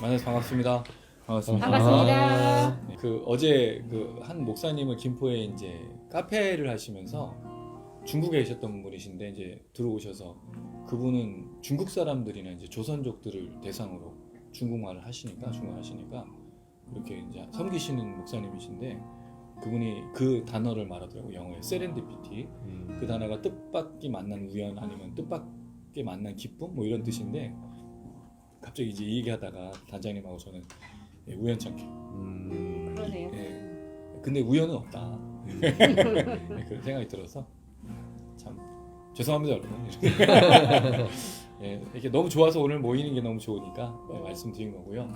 만나서 반갑습니다. 반갑습니다. 어제 한 목사님을 김포에 이제 카페를 하시면서 중국에 계셨던 분이신데 이제 들어오셔서 그분은 중국 사람들이나 이제 조선족들을 대상으로 중국말을 하시니까 이렇게 이제 섬기시는 목사님이신데 그분이 그 단어를 말하더라고요. 영어에 세렌디피티. 그 단어가 뜻밖이 만난 우연 아니면 뜻밖에 만난 기쁨 뭐 이런 뜻인데 갑자기 이제 이 얘기하다가 단장님하고 저는 우연찮게 그러네요. 근데 우연은 없다 그런 생각이 들어서 참 죄송합니다 여러분. 이렇게 너무 좋아서 오늘 모이는 게 너무 좋으니까 말씀드린 거고요.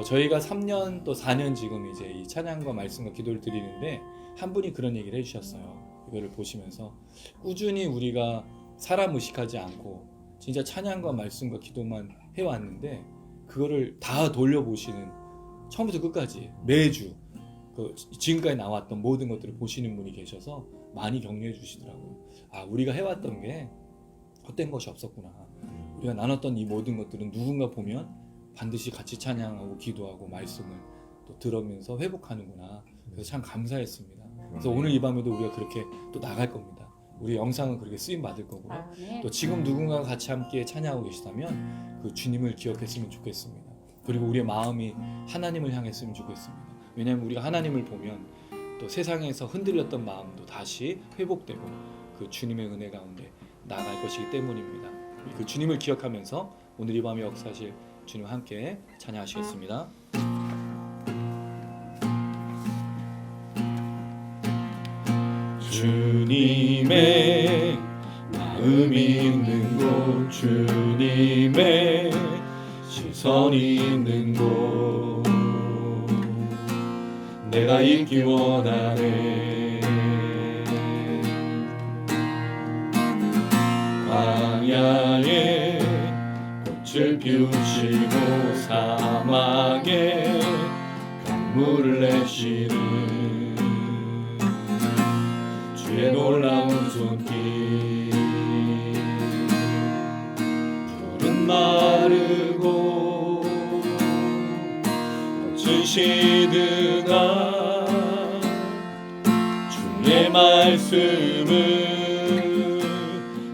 저희가 3년 또 4년 지금 이제 이 찬양과 말씀과 기도를 드리는데 한 분이 그런 얘기를 해주셨어요. 이거를 보시면서 꾸준히 우리가 사람 의식하지 않고 진짜 찬양과 말씀과 기도만 해왔는데 그거를 다 돌려보시는 처음부터 끝까지 매주 지금까지 나왔던 모든 것들을 보시는 분이 계셔서 많이 격려해 주시더라고요. 아, 우리가 해왔던 게 헛된 것이 없었구나. 우리가 나눴던 이 모든 것들은 누군가 보면 반드시 같이 찬양하고 기도하고 말씀을 또 들으면서 회복하는구나. 그래서 참 감사했습니다. 그래서 오늘 이 밤에도 우리가 그렇게 또 나갈 겁니다. 우리 영상은 그렇게 쓰임 받을 거고요. 또 지금 누군가가 같이 함께 찬양하고 계시다면 그 주님을 기억했으면 좋겠습니다. 그리고 우리의 마음이 하나님을 향했으면 좋겠습니다. 왜냐하면 우리가 하나님을 보면 또 세상에서 흔들렸던 마음도 다시 회복되고 그 주님의 은혜 가운데 나아갈 것이기 때문입니다. 그 주님을 기억하면서 오늘 이 밤에 역사하실 주님과 함께 찬양하시겠습니다. 주님의 마음이 있는 곳, 주님의 시선이 있는 곳, 내가 있기 원하네. 광야에 꽃을 피우시고 사막에 강물을 내시는 주의 놀라운 손길. 푸른 마르고 거친 시드가 주의 말씀은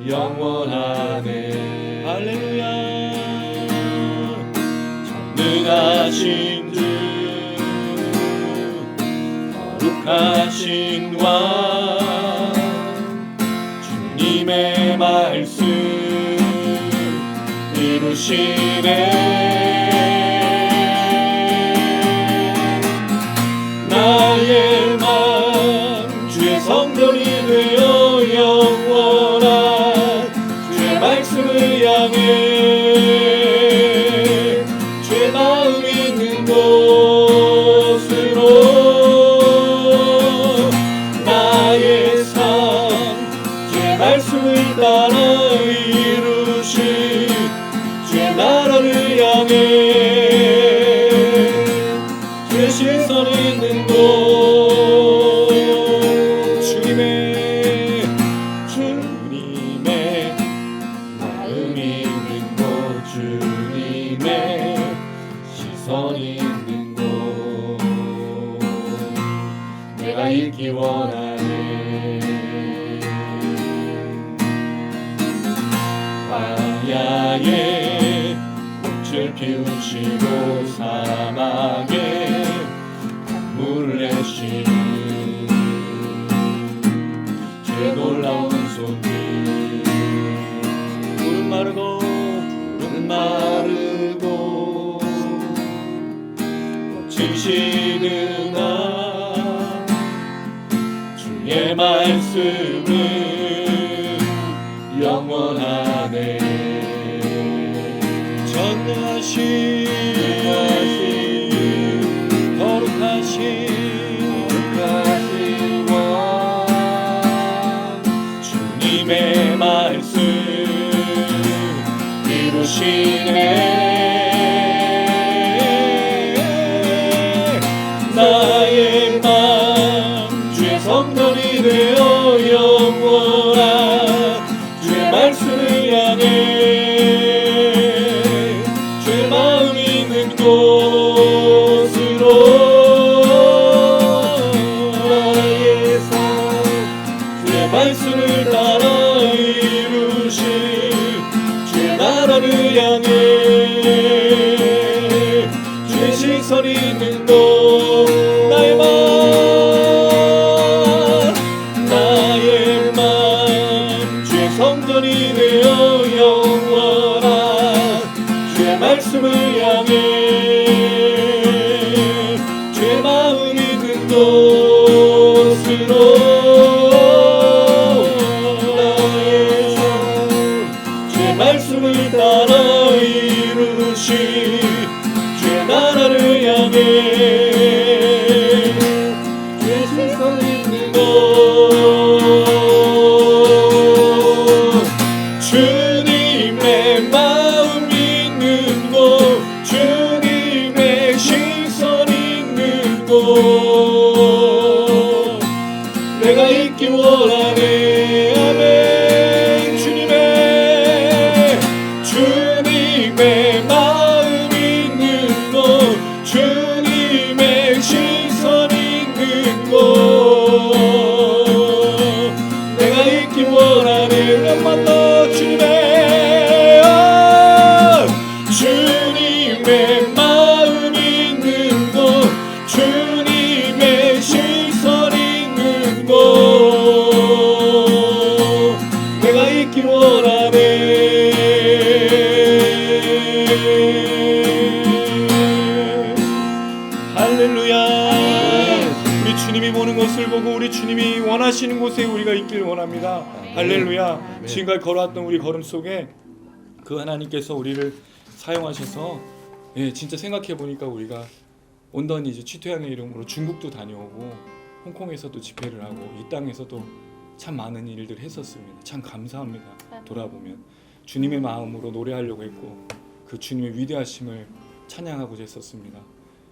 영원하네. 할렐루야. 전능하신 주 거룩하신 왕 주님의 말씀 이루시네. 나의 맘 주의 성전이 되어 영원한 주의 말씀을 향해 주의 마음 있는 곳으로 나의 삶 주의 말씀을 따라 이루신 주의 나라를 향해 주의 시선 있는 곳, 주님의 마음 있는 곳, 주님의 시선 있는 곳, 내가 있기 원하네. 광야에 꽃을 피우시고 사막에 강물을 내시는 주의 놀라운 손길. 푸른 마르고 거친 시드가 주의 말씀은 영원하네. 전능하신 거룩하신 왕 주님의 말씀 이루시네. 나의 맘 주의 성전이 되어 말씀을 따라 이루신 주의 나라를 향해 주의 시선이 있는 곳 나의 맘 주의 성전이 되어 영원한 주의 말씀을 향해 주의 마음 있는 곳으로 말씀을 따라 이루신 주의 나라를 향해 주의 시선 있는 곳 주님의 마음 있는 곳 주님의 시선 있는 곳 내가 있기 원하네 아멘 주님의 마음 있는 곳 주님의 시선 있는 곳 내가 있기 원하는 것만 더 주님의 마음 있는 곳 주님의 시선 있는 곳 내가 있기 원하네 할렐루야 우리 주님이 보는 것을 보고 우리 주님이 원하시는 곳에 우리가 있길 원합니다. 할렐루야 지금까지 걸어왔던 우리 걸음 속에 그 하나님께서 우리를 사용하셔서 진짜 생각해 보니까 우리가 온전히 이제 취퇴양의 이름으로 중국도 다녀오고 홍콩에서도 집회를 하고 이 땅에서도 참 많은 일들 했었습니다. 참 감사합니다. 돌아보면 주님의 마음으로 노래하려고 했고 그 주님의 위대하심을 찬양하고자 했었습니다.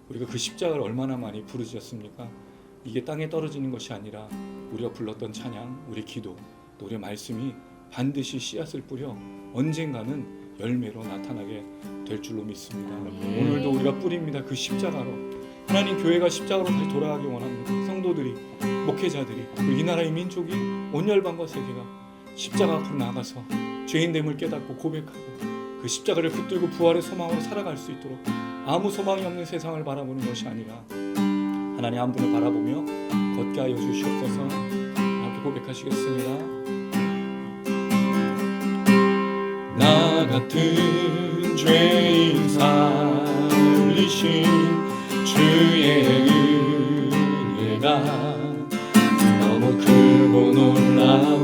우리가 그 십자가를 얼마나 많이 부르짖었습니까? 이게 땅에 떨어지는 것이 아니라 우리가 불렀던 찬양, 우리 기도, 또 우리의 말씀이 반드시 씨앗을 뿌려 언젠가는 열매로 나타나게 될 줄로 믿습니다. 오늘도 우리가 뿌립니다. 그 십자가로 하나님 교회가 십자가로 다시 돌아가기 원합니다. 성도들이, 목회자들이, 그리고 이 나라의 민족이 온 열방과 세계가 십자가 앞으로 나가서 죄인됨을 깨닫고 고백하고 그 십자가를 붙들고 부활의 소망으로 살아갈 수 있도록 아무 소망이 없는 세상을 바라보는 것이 아니라 하나님 한 분을 바라보며 걷게 하여 주시옵소서. 함께 고백하시겠습니다. 나 같은 죄인 살리신 주의 은혜가 너무 크고 놀라워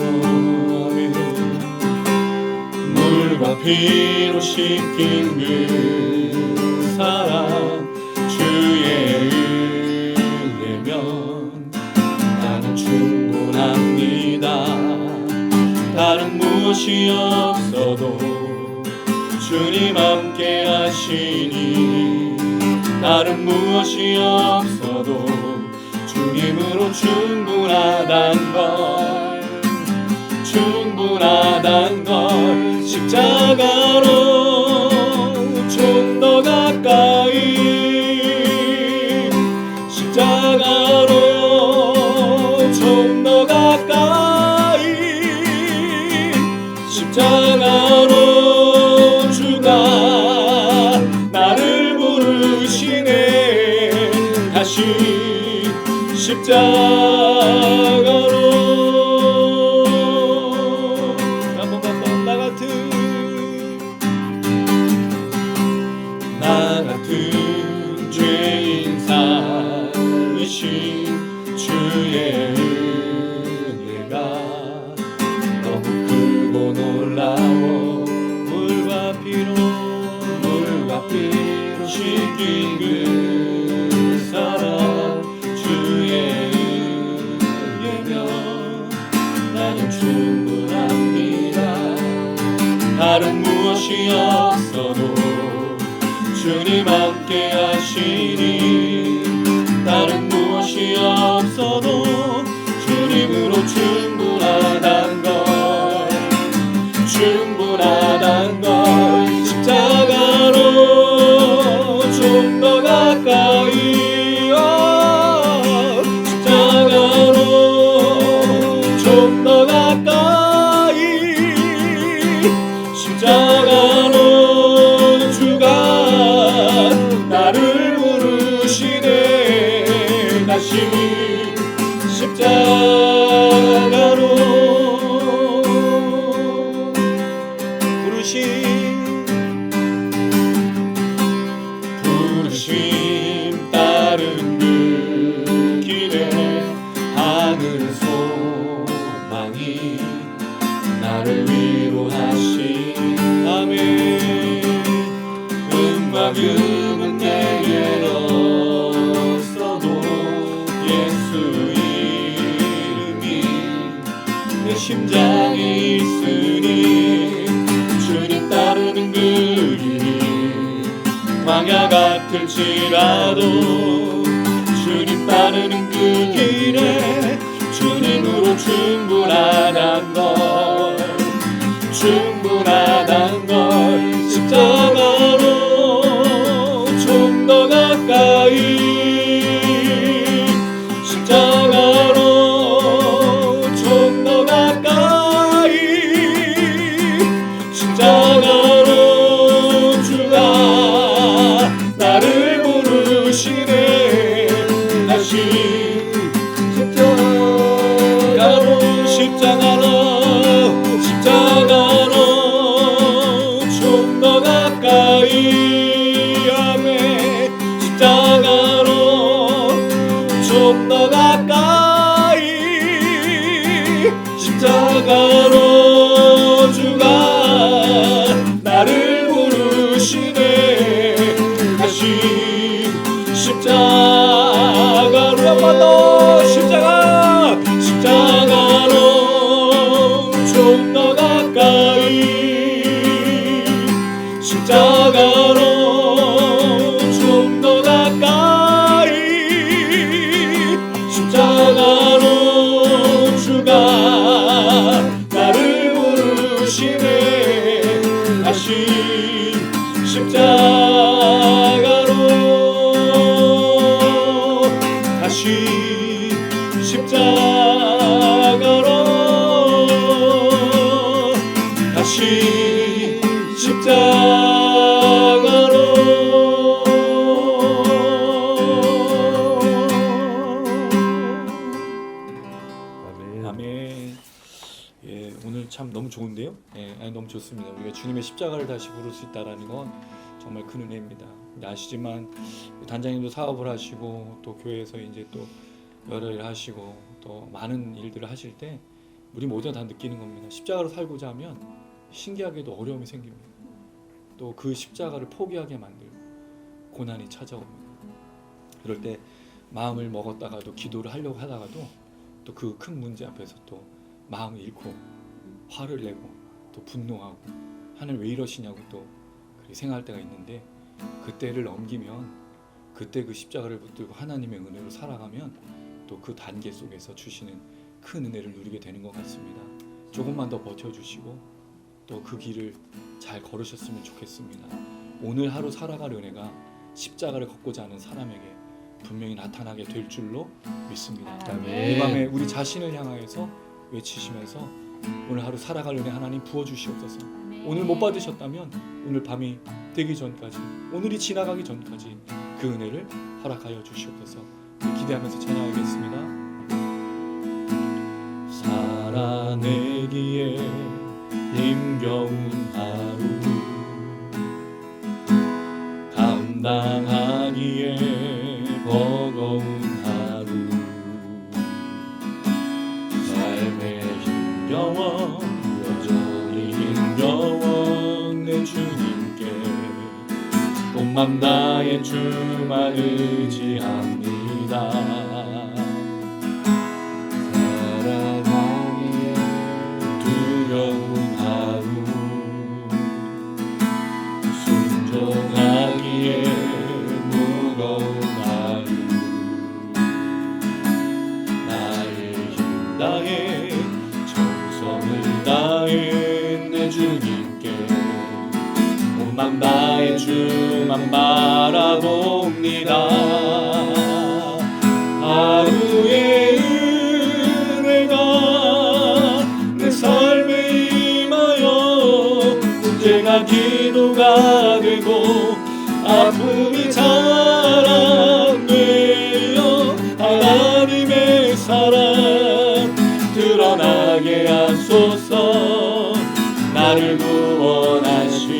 물과 피로 씻긴 그 사랑 주의 은혜면 나는 충분합니다. 다른 무엇이 없어도 주님 함께 하시니 다른 무엇이 없어도 주님으로 충분하단 걸 십자가로 좀 더 가까이 십자가로 좀 더 가까이 십자가로 주가 나를 부르시네 다시 십자가로 나 같은 죄인 살리신 주의 은혜가 너무 크고 놀라워 물과 피로 씻긴 그 사랑 주의 은혜면 나는 충분합니다. 다른 무엇이 없어도 주님 함께 하시니 다른 무엇이 없어도 주님으로 충분하단 걸 십자가로 좀 더 가까이 십자가로 좀 더 가까이 가까이 십자가로 주가 나를 부르시네. 다시 십자가로 부르심 따른 그 길에 하늘 소망이 나를 위로하시. 아멘. 음과 금은 내게 없어도 예수 이름이 내 심장에 있으니 주님 따르는 그 길이 광야 같을지라도 주님 따르는 그 길에 주님으로 충분하단 걸, 충분하단 걸. 십자가로 좀 더 가까이 십자가로 좀 더 가까이 십자가로 주가 나를 부르시네. 다시 십자가로 좀 더 가까이. 아멘. 십자가로 좀 더 가까이 십자가로 주가 나를 부르시네. 다시 십자가로 한 번 더 십자가로 좀 더 가까이 십자가로 좀 더 가까이 십자가로 주가 나를 부르시네. 다시 십자가로 다시 십자가로 다시 십자가로. 아멘. 예, 오늘 참 너무 좋은데요. 예, 너무 좋습니다. 우리가 주님의 십자가를 다시 부를 수 있다라는 건 정말 큰 은혜입니다. 아시지만 단장님도 사업을 하시고 또 교회에서 이제 또 여러 일 하시고 또 많은 일들을 하실 때 우리 모두가 다 느끼는 겁니다. 십자가로 살고자 하면 신기하게도 어려움이 생깁니다. 또 그 십자가를 포기하게 만들고 고난이 찾아옵니다. 그럴 때 마음을 먹었다가도 기도를 하려고 하다가도 또 그 큰 문제 앞에서 또 마음을 잃고 화를 내고 또 분노하고 하나님 왜 이러시냐고 또 그렇게 생각할 때가 있는데, 그때를 넘기면 그때 그 십자가를 붙들고 하나님의 은혜로 살아가면 또 그 단계 속에서 주시는 큰 은혜를 누리게 되는 것 같습니다. 조금만 더 버텨주시고 또 그 길을 잘 걸으셨으면 좋겠습니다. 오늘 하루 살아갈 은혜가 십자가를 걷고자 하는 사람에게 분명히 나타나게 될 줄로 믿습니다. 아멘. 이 밤에 우리 자신을 향하여서 외치시면서 오늘 하루 살아갈 은혜 하나님 부어주시옵소서. 오늘 못 받으셨다면 오늘 밤이 되기 전까지, 오늘이 지나가기 전까지 그 은혜를 허락하여 주시옵소서. 기대하면서 찬양하겠습니다. 살아내기에 힘겨운 하루, 감당하기에 버거운 하루, 삶의 힘겨워 여전히 힘겨워 내 주님께 온맘 다해 주만 의지합니다. 살아가기에 두려운 하루, 순종하기에 무거운 하루, 나의 힘 다해 정성을 다해 내 주님께 온맘 다해 주만 바라봅니다. 하루의 은혜가 내 기도가 되고 아픔이 자랑되어 하나님의 사랑 드러나게 하소서. 나를 구원하신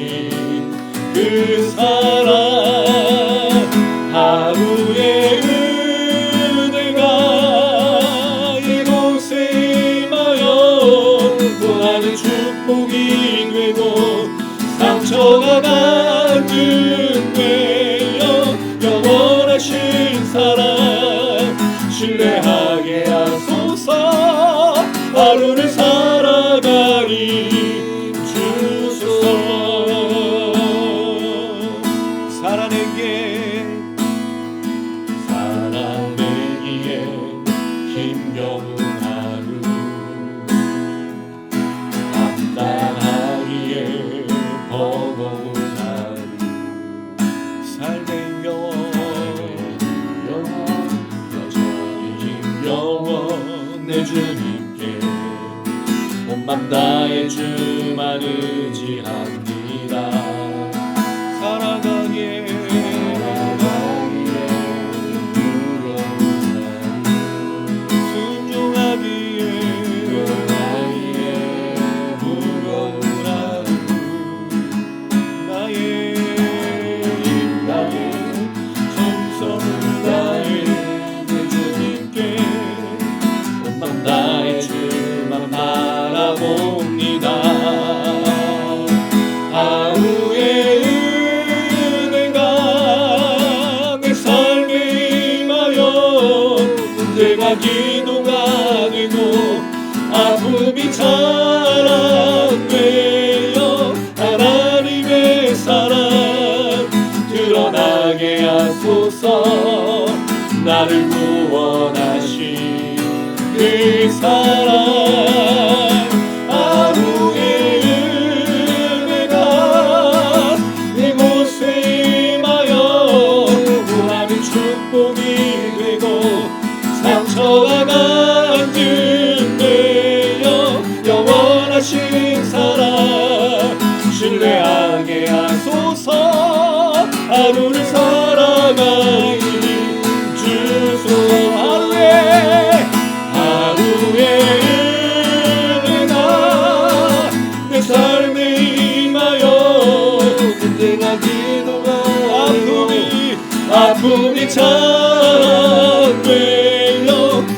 그 사랑 하루의 은혜가 이곳에 임하여 구하는 축복이 되고 상처가 간증되어 영원하신 사랑 신뢰하게 하소서. 하루를 살아가리 주소서. 살아내기에 힘겨운 하루 감당하기에 버거운 하루 삶의 영원 여전히 힘겨워 내 주님께 온맘 다해 주만 의지합니다. 살아가기에 순종하기에 무거운 하루 나의 정성을 다해 내 주님께 온맘 다해 주만 바라봅니다. 하루의 은혜가 내 삶에 임하여 문제가 기도가 되고 아픔이 자랑되어 하나님의 사랑 드러나게 하소서. 나를 구원하신 그 사랑 하루의 은혜가 이곳에 임하여 구하는 축복이 되고 상처가 간증되어 영원하신 사랑 신뢰하게 하소서. 하루를 살아가리 주소서. 하루의 은혜가 내 삶에 임하여 문제가 기도가 아픔이 자랑되어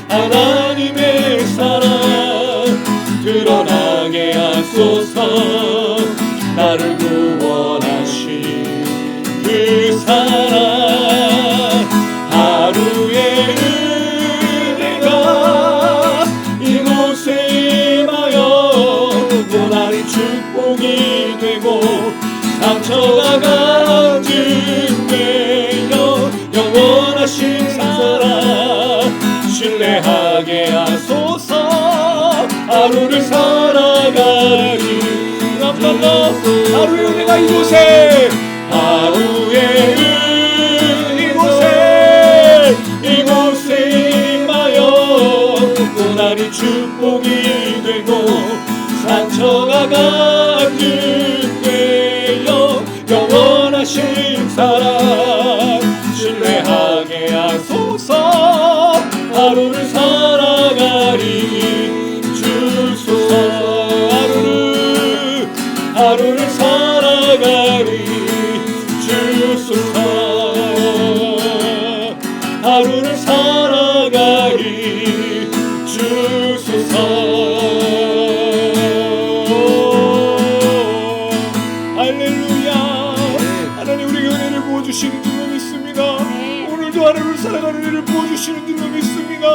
하나님의 사랑 드러나게 하소서. 나를 구원하신 그 사랑 하루의 은혜가 이곳에 임하여 고난이 축복이 되고 상처가 간증되어 영원하신 사랑 신뢰하게 하소서. 하루를 살아가리 하루의 은혜가 이곳에 이곳에 임하여 고난이 축복이 되고 상처가 간증되어 영원하신 사랑 신뢰하게 하소서. 하루를 살아가리 주소서. 하루를 살아가리 주소서. 하루를 살아가리 주소서. 할렐루야. 하나님 우리에게 은혜를 부어주시는 줄로 믿습니다. 오늘도 하루를 살아가는 은혜를 부어주시는 줄로 믿습니다.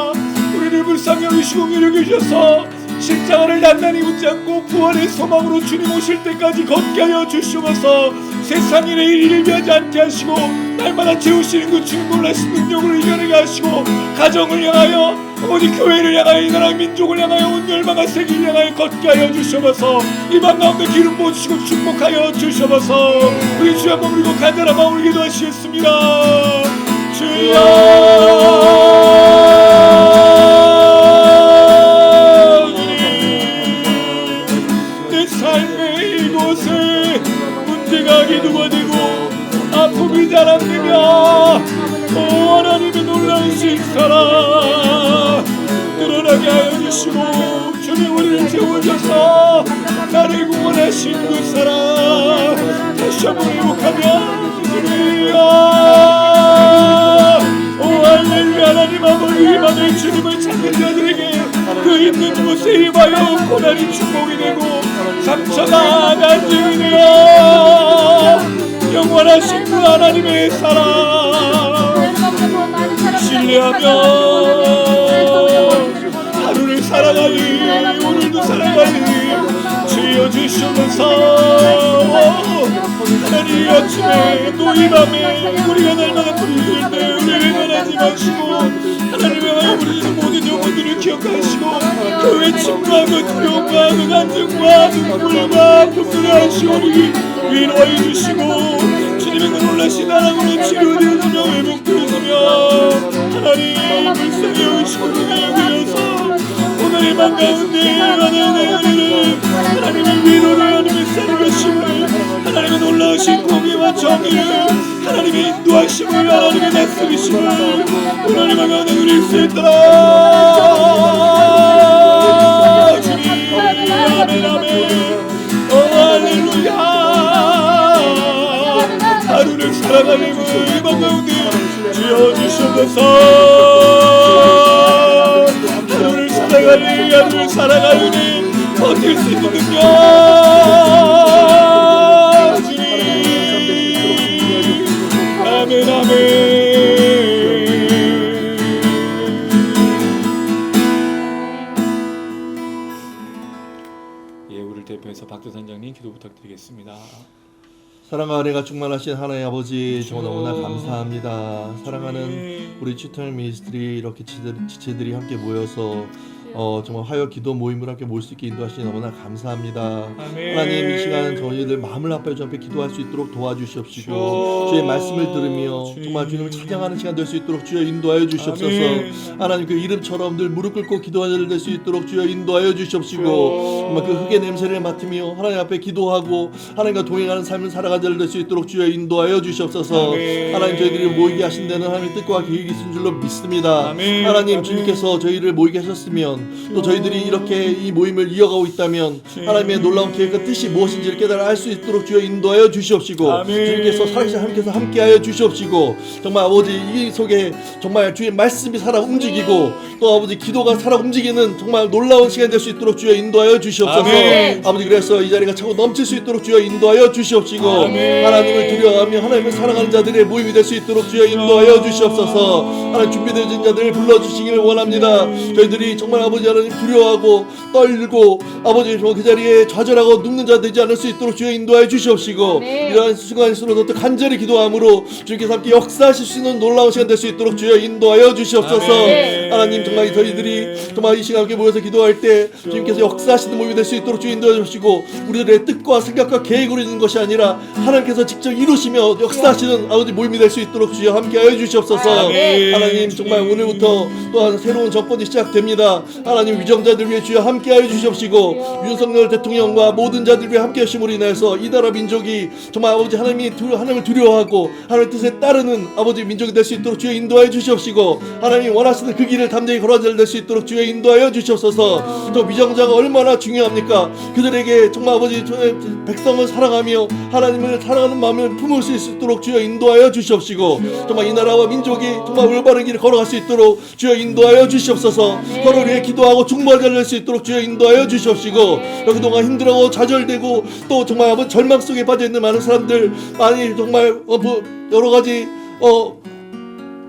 우리를 불쌍히 여기시고 여겨주셔서 십자가를 단단히 붙잡고 부활의 소망으로 주님 오실 때까지 걷게 하여 주시옵소서. 세상 일에 일을 비하지 않게 하시고 날마다 채우시는 그 주님 놀라신 능력으로 이겨내게 하시고 가정을 향하여 아버지 교회를 향하여 이 나라 민족을 향하여 온 열방과 세계를 향하여 걷게 하여 주시옵소서. 이방 가운데 기름 부어주시고 축복하여 주시옵소서. 우리 주 한번 그리고 간절한 마음을 기도하시겠습니다. 주여 삶의 이곳에 문제 문제가 기도가 되고 아픔이 자랑되며 하나님의 놀라우신 사랑 드러나게 하여 주시고 주님 우리를 채워줘서 나를 구원하신 그 사랑 다시 한번 회복하며 주님이여 오 할렐루야 하나님 아버지 임하는 주님을 찾는 자들에게 그 있는 곳에 임하여 고난이 축복이 되고 상처가 간증이 되어 영원하신 그 하나님의 사랑 신뢰하며 하루를 살아가니 오늘도 살아가니 주여 주시면서 하나님 아침에 또 이 밤에 우리가 날마다 부르짖을 때 우리를 변하지 마시고 하나님의 우리 모든 영혼들을 기억하시고 그 외침과 그 두려움과 그 간증과 눈물과 아픔들을 하시오니 위로해 주시고 주님의 그 놀라신 사랑으로 치료되어지며 회복되어지며 하나님 불쌍히 여기시고 능히 여기셔서 오늘 밤 가운데 하나님의 위로를 하나님의 살으심을 하나님의 놀라우신 공의와 정의를 하나님의 인도하심을 하나님의 다스리심을 하나님 가운데 누릴 수 있도록 주님 아멘 아멘 할렐루야 하루를 살아가는 이 밤 가운데 주여 주시옵소서 하루를 살아가니 버틸 수 있는 능력 주님 아멘 아멘 예 우리를 대표해서 박도산장님 기도 부탁드리겠습니다. 사랑과 은혜가 충만하신 하나님 아버지 정말 너무나 감사합니다. 사랑하는 우리 치터널 미니스트리 이렇게 지체들이 함께 모여서 정말 화요 기도 모임을 함께 모일 수 있게 인도하시니 너무나 감사합니다. 아멘. 하나님 이 시간 저희들 마음을 합하여 주 앞에 기도할 수 있도록 도와주시옵시고 주의 말씀을 들으며 정말 주님을 찬양하는 시간 될 수 있도록 주여 인도하여 주시옵소서. 아멘. 하나님 그 이름처럼 늘 무릎 꿇고 기도하는 자들 될 수 있도록 주여 인도하여 주시옵시고 정말 그 흙의 냄새를 맡으며 하나님 앞에 기도하고 하나님과 동행하는 삶을 살아가는 자들 될 수 있도록 주여 인도하여 주시옵소서. 아멘. 하나님 저희들이 모이게 하신 데는 하나님의 뜻과 계획이 있는 줄로 믿습니다. 아멘. 하나님 아멘. 주님께서 저희를 모이게 하셨으면 또 저희들이 이렇게 이 모임을 이어가고 있다면 하나님의 놀라운 계획과 뜻이 무엇인지를 깨달아 알 수 있도록 주여 인도하여 주시옵시고 아멘. 주님께서 살아계신 하나님께서 함께하여 주시옵시고 정말 아버지 이 속에 정말 주의 말씀이 살아 움직이고 또 아버지 기도가 살아 움직이는 정말 놀라운 시간 될 수 있도록 주여 인도하여 주시옵소서. 아멘. 아버지 그래서 이 자리가 차고 넘칠 수 있도록 주여 인도하여 주시옵시고 아멘. 하나님을 두려워하며 하나님을 사랑하는 자들의 모임이 될 수 있도록 주여 인도하여 주시옵소서. 하나님 준비되어진 자들을 불러주시기를 원합니다. 저희들이 정말 아버지 하나님 두려워하고 떨고 아버지 정말 그 자리에 좌절하고 눕는 자 되지 않을 수 있도록 주여 인도하여 주시옵시고 아멘. 이러한 순간일수록 더 간절히 기도함으로 주님께서 함께 역사하실 수 있는 놀라운 시간 될 수 있도록 주여 인도하여 주시옵소서. 아멘. 하나님 정말 저희들이 정말 이 시간 함께 모여서 기도할 때 주님께서 역사하시는 모임이 될 수 있도록 주여 인도해 주시고 우리들의 뜻과 생각과 계획으로 있는 것이 아니라 하나님께서 직접 이루시며 역사하시는 아버지 모임이 될 수 있도록 주여 함께하여 주시옵소서. 아멘. 하나님 정말 오늘부터 또한 새로운 접번이 시작됩니다. 하나님 위정자들 위해 주여 함께하여 주시옵시고 윤석열 대통령과 모든 자들 위해 함께 하심으로 인해서 이 나라 민족이 정말 아버지 하나님을 두려워하고 하나님의 뜻에 따르는 아버지 민족이 될 수 있도록 주여 인도하여 주시옵시고 하나님 원하시는 그 길을 담대히 걸어가는 자들 될 수 있도록 주여 인도하여 주시옵소서. 또 위정자가 얼마나 중요합니까? 그들에게 정말 아버지 백성을 사랑하며 하나님을 사랑하는 마음을 품을 수 있도록 주여 인도하여 주시옵시고 정말 이 나라와 민족이 정말 올바른 길을 걸어갈 수 있도록 주여 인도하여 주시옵소서. 서로 위해 기도하고 중보할 자를 낼 수 있도록 주여 인도하여 주시옵시고 그동안 힘들어하고 좌절되고 또 정말 아버지 절망 속에 빠져있는 많은 사람들 많이 정말 여러 가지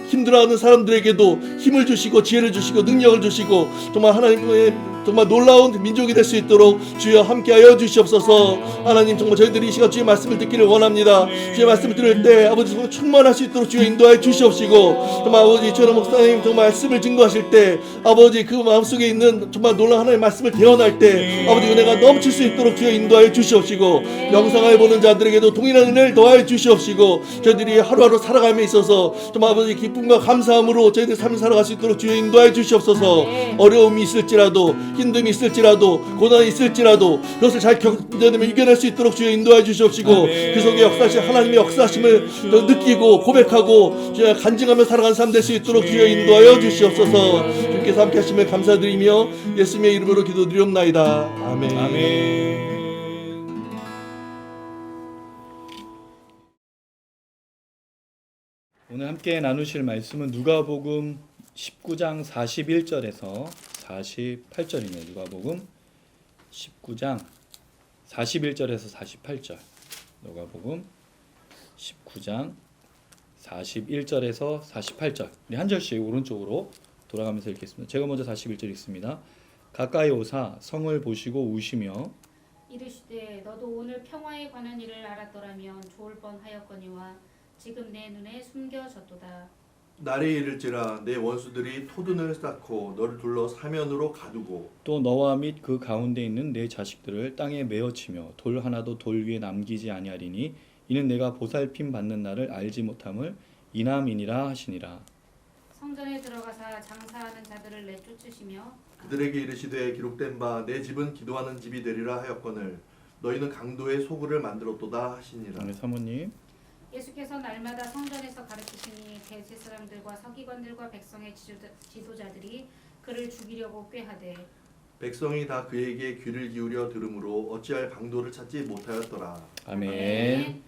힘들어하는 사람들에게도 힘을 주시고 지혜를 주시고 능력을 주시고 정말 하나님의 정말 놀라운 민족이 될 수 있도록 주여 함께하여 주시옵소서. 하나님 정말 저희들이 이 시간 주의 말씀을 듣기를 원합니다. 주의 말씀을 들을 때 아버지 정말 충만할 수 있도록 주여 인도하여 주시옵시고 정말 아버지 저는 목사님 정말 말씀을 증거하실 때 아버지 그 마음속에 있는 정말 놀라운 하나님의 말씀을 대언할 때 아버지 은혜가 넘칠 수 있도록 주여 인도하여 주시옵시고 영상을 보는 자들에게도 동일한 은혜를 더하여 주시옵시고 저희들이 하루하루 살아감에 있어서 정말 아버지 기쁨과 감사함으로 저희들 삶을 살아갈 수 있도록 주여 인도하여 주시옵소서. 어려움이 있을지라도 힘듦이 있을지라도 고난이 있을지라도 그것을 잘 견뎌내며 이겨낼 수 있도록 주여 인도해 주시옵시고 아멘. 그 속에 역사하신 하나님의 역사하심을 느끼고 고백하고 주여 간증하며 살아가는 삶 될 수 있도록 주여 인도하여 주시옵소서. 주께서 함께 하심을 감사드리며 예수님의 이름으로 기도드리옵나이다. 아멘. 아멘. 오늘 함께 나누실 말씀은 누가복음 19장 41절에서 48절이네요. 누가복음 19장 41절에서 48절. 누가복음 19장 41절에서 48절. 우리 한 절씩 오른쪽으로 돌아가면서 읽겠습니다. 제가 먼저 41절 읽습니다. 가까이 오사 성을 보시고 우시며 이르시되 너도 오늘 평화에 관한 일을 알았더라면 좋을 뻔하였거니와 지금 내 눈에 숨겨졌도다. 날이 이를지라 내 원수들이 토둔을 쌓고 너를 둘러 사면으로 가두고 또 너와 및 그 가운데 있는 내 자식들을 땅에 메어치며 돌 하나도 돌 위에 남기지 아니하리니 이는 내가 보살핌 받는 날을 알지 못함을 이남이니라 하시니라. 성전에 들어가사 장사하는 자들을 내쫓으시며 그들에게 이르시되 기록된 바 내 집은 기도하는 집이 되리라 하였거늘 너희는 강도의 소굴을 만들었도다 하시니라. 네, 사모님. 예수께서 날마다 성전에서 가르치시니 대제사장들과 서기관들과 백성의 지도자들이 그를 죽이려고 꾀하되 백성이 다 그에게 귀를 기울여 들으므로 어찌할 강도를 찾지 못하였더라. 아멘.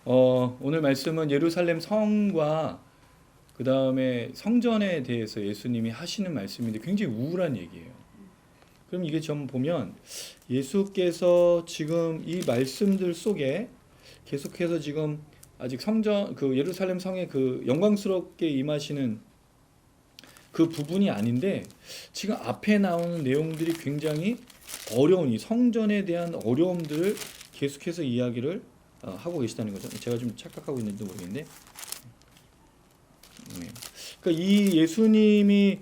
오늘 말씀은 예루살렘 성과 그 다음에 성전에 대해서 예수님이 하시는 말씀인데 굉장히 우울한 얘기예요. 그럼 이게 좀 보면 예수께서 지금 이 말씀들 속에 계속해서 지금 아직 성전 그 예루살렘 성에 그 영광스럽게 임하시는 그 부분이 아닌데 지금 앞에 나오는 내용들이 굉장히 어려운 이 성전에 대한 어려움들을 계속해서 이야기를 하고 계시다는 거죠. 제가 좀 착각하고 있는지 모르겠는데, 그러니까 이 예수님이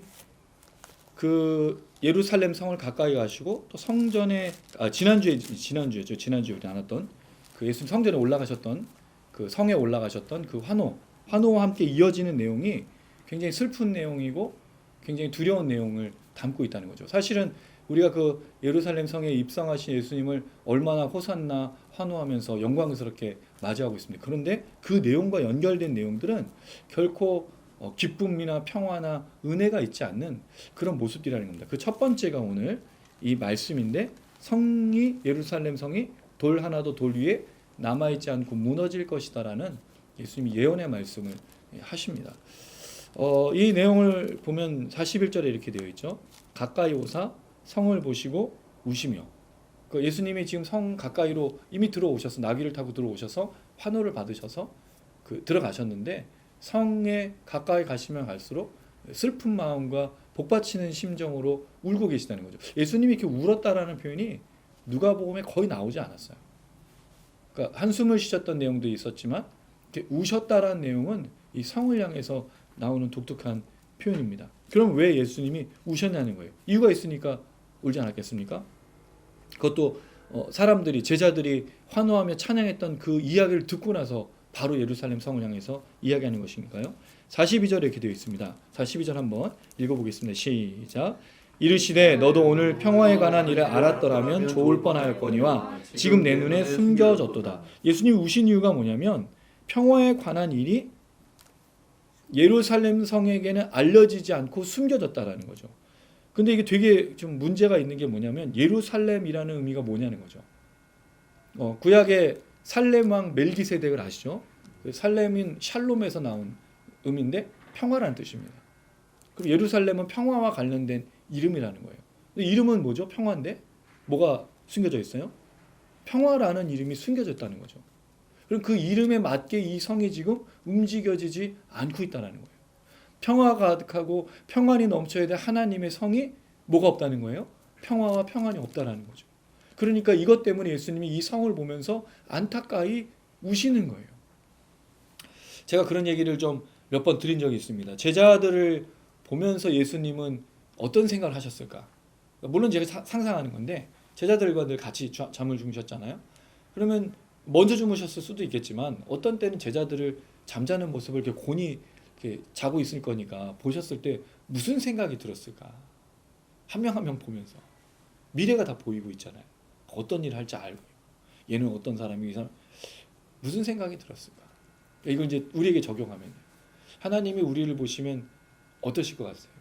그 예루살렘 성을 가까이 가시고 또 성전에 지난주에 우리 나눴던 그 예수님 성전에 올라가셨던 그 성에 올라가셨던 그 환호와 함께 이어지는 내용이 굉장히 슬픈 내용이고 굉장히 두려운 내용을 담고 있다는 거죠. 사실은 우리가 그 예루살렘 성에 입성하신 예수님을 얼마나 호산나 환호하면서 영광스럽게 맞이하고 있습니다. 그런데 그 내용과 연결된 내용들은 결코 기쁨이나 평화나 은혜가 있지 않는 그런 모습이라는 겁니다. 그 첫 번째가 오늘 이 말씀인데 성이 예루살렘 성이 돌 하나도 돌 위에 남아있지 않고 무너질 것이다라는 예수님이 예언의 말씀을 하십니다. 이 내용을 보면 41절에 이렇게 되어 있죠. 가까이 오사 성을 보시고 우시며. 그 예수님이 지금 성 가까이로 이미 들어오셔서 나귀를 타고 들어오셔서 환호를 받으셔서 그 들어가셨는데 성에 가까이 가시면 갈수록 슬픈 마음과 복받치는 심정으로 울고 계시다는 거죠. 예수님이 이렇게 울었다라는 표현이 누가복음에 거의 나오지 않았어요. 그러니까 한숨을 쉬셨던 내용도 있었지만 이렇게 우셨다라는 내용은 이 성을 향해서 나오는 독특한 표현입니다. 그럼 왜 예수님이 우셨냐는 거예요. 이유가 있으니까 울지 않았겠습니까? 그것도 사람들이 제자들이 환호하며 찬양했던 그 이야기를 듣고 나서 바로 예루살렘 성을 향해서 이야기하는 것인가요? 42절에 이렇게 되어 있습니다. 42절 한번 읽어보겠습니다. 시작. 이르시되 너도 오늘 평화에 관한 일을 알았더라면 좋을 뻔하였거니와 지금 내 눈에 숨겨졌도다. 예수님이 우신 이유가 뭐냐면 평화에 관한 일이 예루살렘 성에게는 알려지지 않고 숨겨졌다라는 거죠. 근데 이게 되게 좀 문제가 있는 게 뭐냐면 예루살렘이라는 의미가 뭐냐는 거죠. 구약의 살렘 왕 멜기세덱을 아시죠? 그 살렘인 샬롬에서 나온 의미인데 평화라는 뜻입니다. 그럼 예루살렘은 평화와 관련된 이름이라는 거예요. 근데 이름은 뭐죠? 평화인데 뭐가 숨겨져 있어요? 평화라는 이름이 숨겨졌다는 거죠. 그럼 그 이름에 맞게 이 성이 지금 움직여지지 않고 있다는 거예요. 평화가 가득하고 평안이 넘쳐야 될 하나님의 성이 뭐가 없다는 거예요? 평화와 평안이 없다는 거죠. 그러니까 이것 때문에 예수님이 이 성을 보면서 안타까이 우시는 거예요. 제가 그런 얘기를 좀 몇 번 드린 적이 있습니다. 제자들을 보면서 예수님은 어떤 생각을 하셨을까? 물론 제가 상상하는 건데 제자들과 늘 같이 잠을 주무셨잖아요. 그러면 먼저 주무셨을 수도 있겠지만 어떤 때는 제자들을 잠자는 모습을 이렇게 곤히 이렇게 자고 있을 거니까 보셨을 때 무슨 생각이 들었을까? 한 명 한 명 보면서 미래가 다 보이고 있잖아요. 어떤 일을 할지 알고 얘는 어떤 사람이 이 사람 무슨 생각이 들었을까? 이걸 이제 우리에게 적용하면 하나님이 우리를 보시면 어떠실 것 같으세요?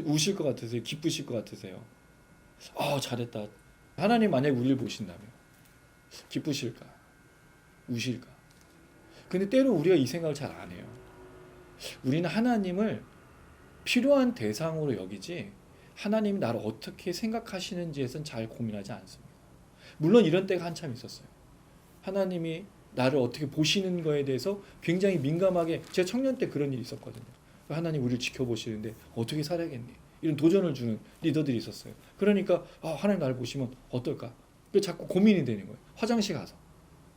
우실 것 같으세요? 기쁘실 것 같으세요? 잘했다. 하나님 만약에 우리를 보신다면 기쁘실까? 우실까? 근데 때로 우리가 이 생각을 잘 안 해요. 우리는 하나님을 필요한 대상으로 여기지 하나님이 나를 어떻게 생각하시는지에선 잘 고민하지 않습니다. 물론 이런 때가 한참 있었어요. 하나님이 나를 어떻게 보시는 거에 대해서 굉장히 민감하게, 제가 청년 때 그런 일이 있었거든요. 하나님 우리를 지켜보시는데 어떻게 살아야겠니? 이런 도전을 주는 리더들이 있었어요. 그러니까 하나님 나를 보시면 어떨까? 자꾸 고민이 되는 거예요. 화장실 가서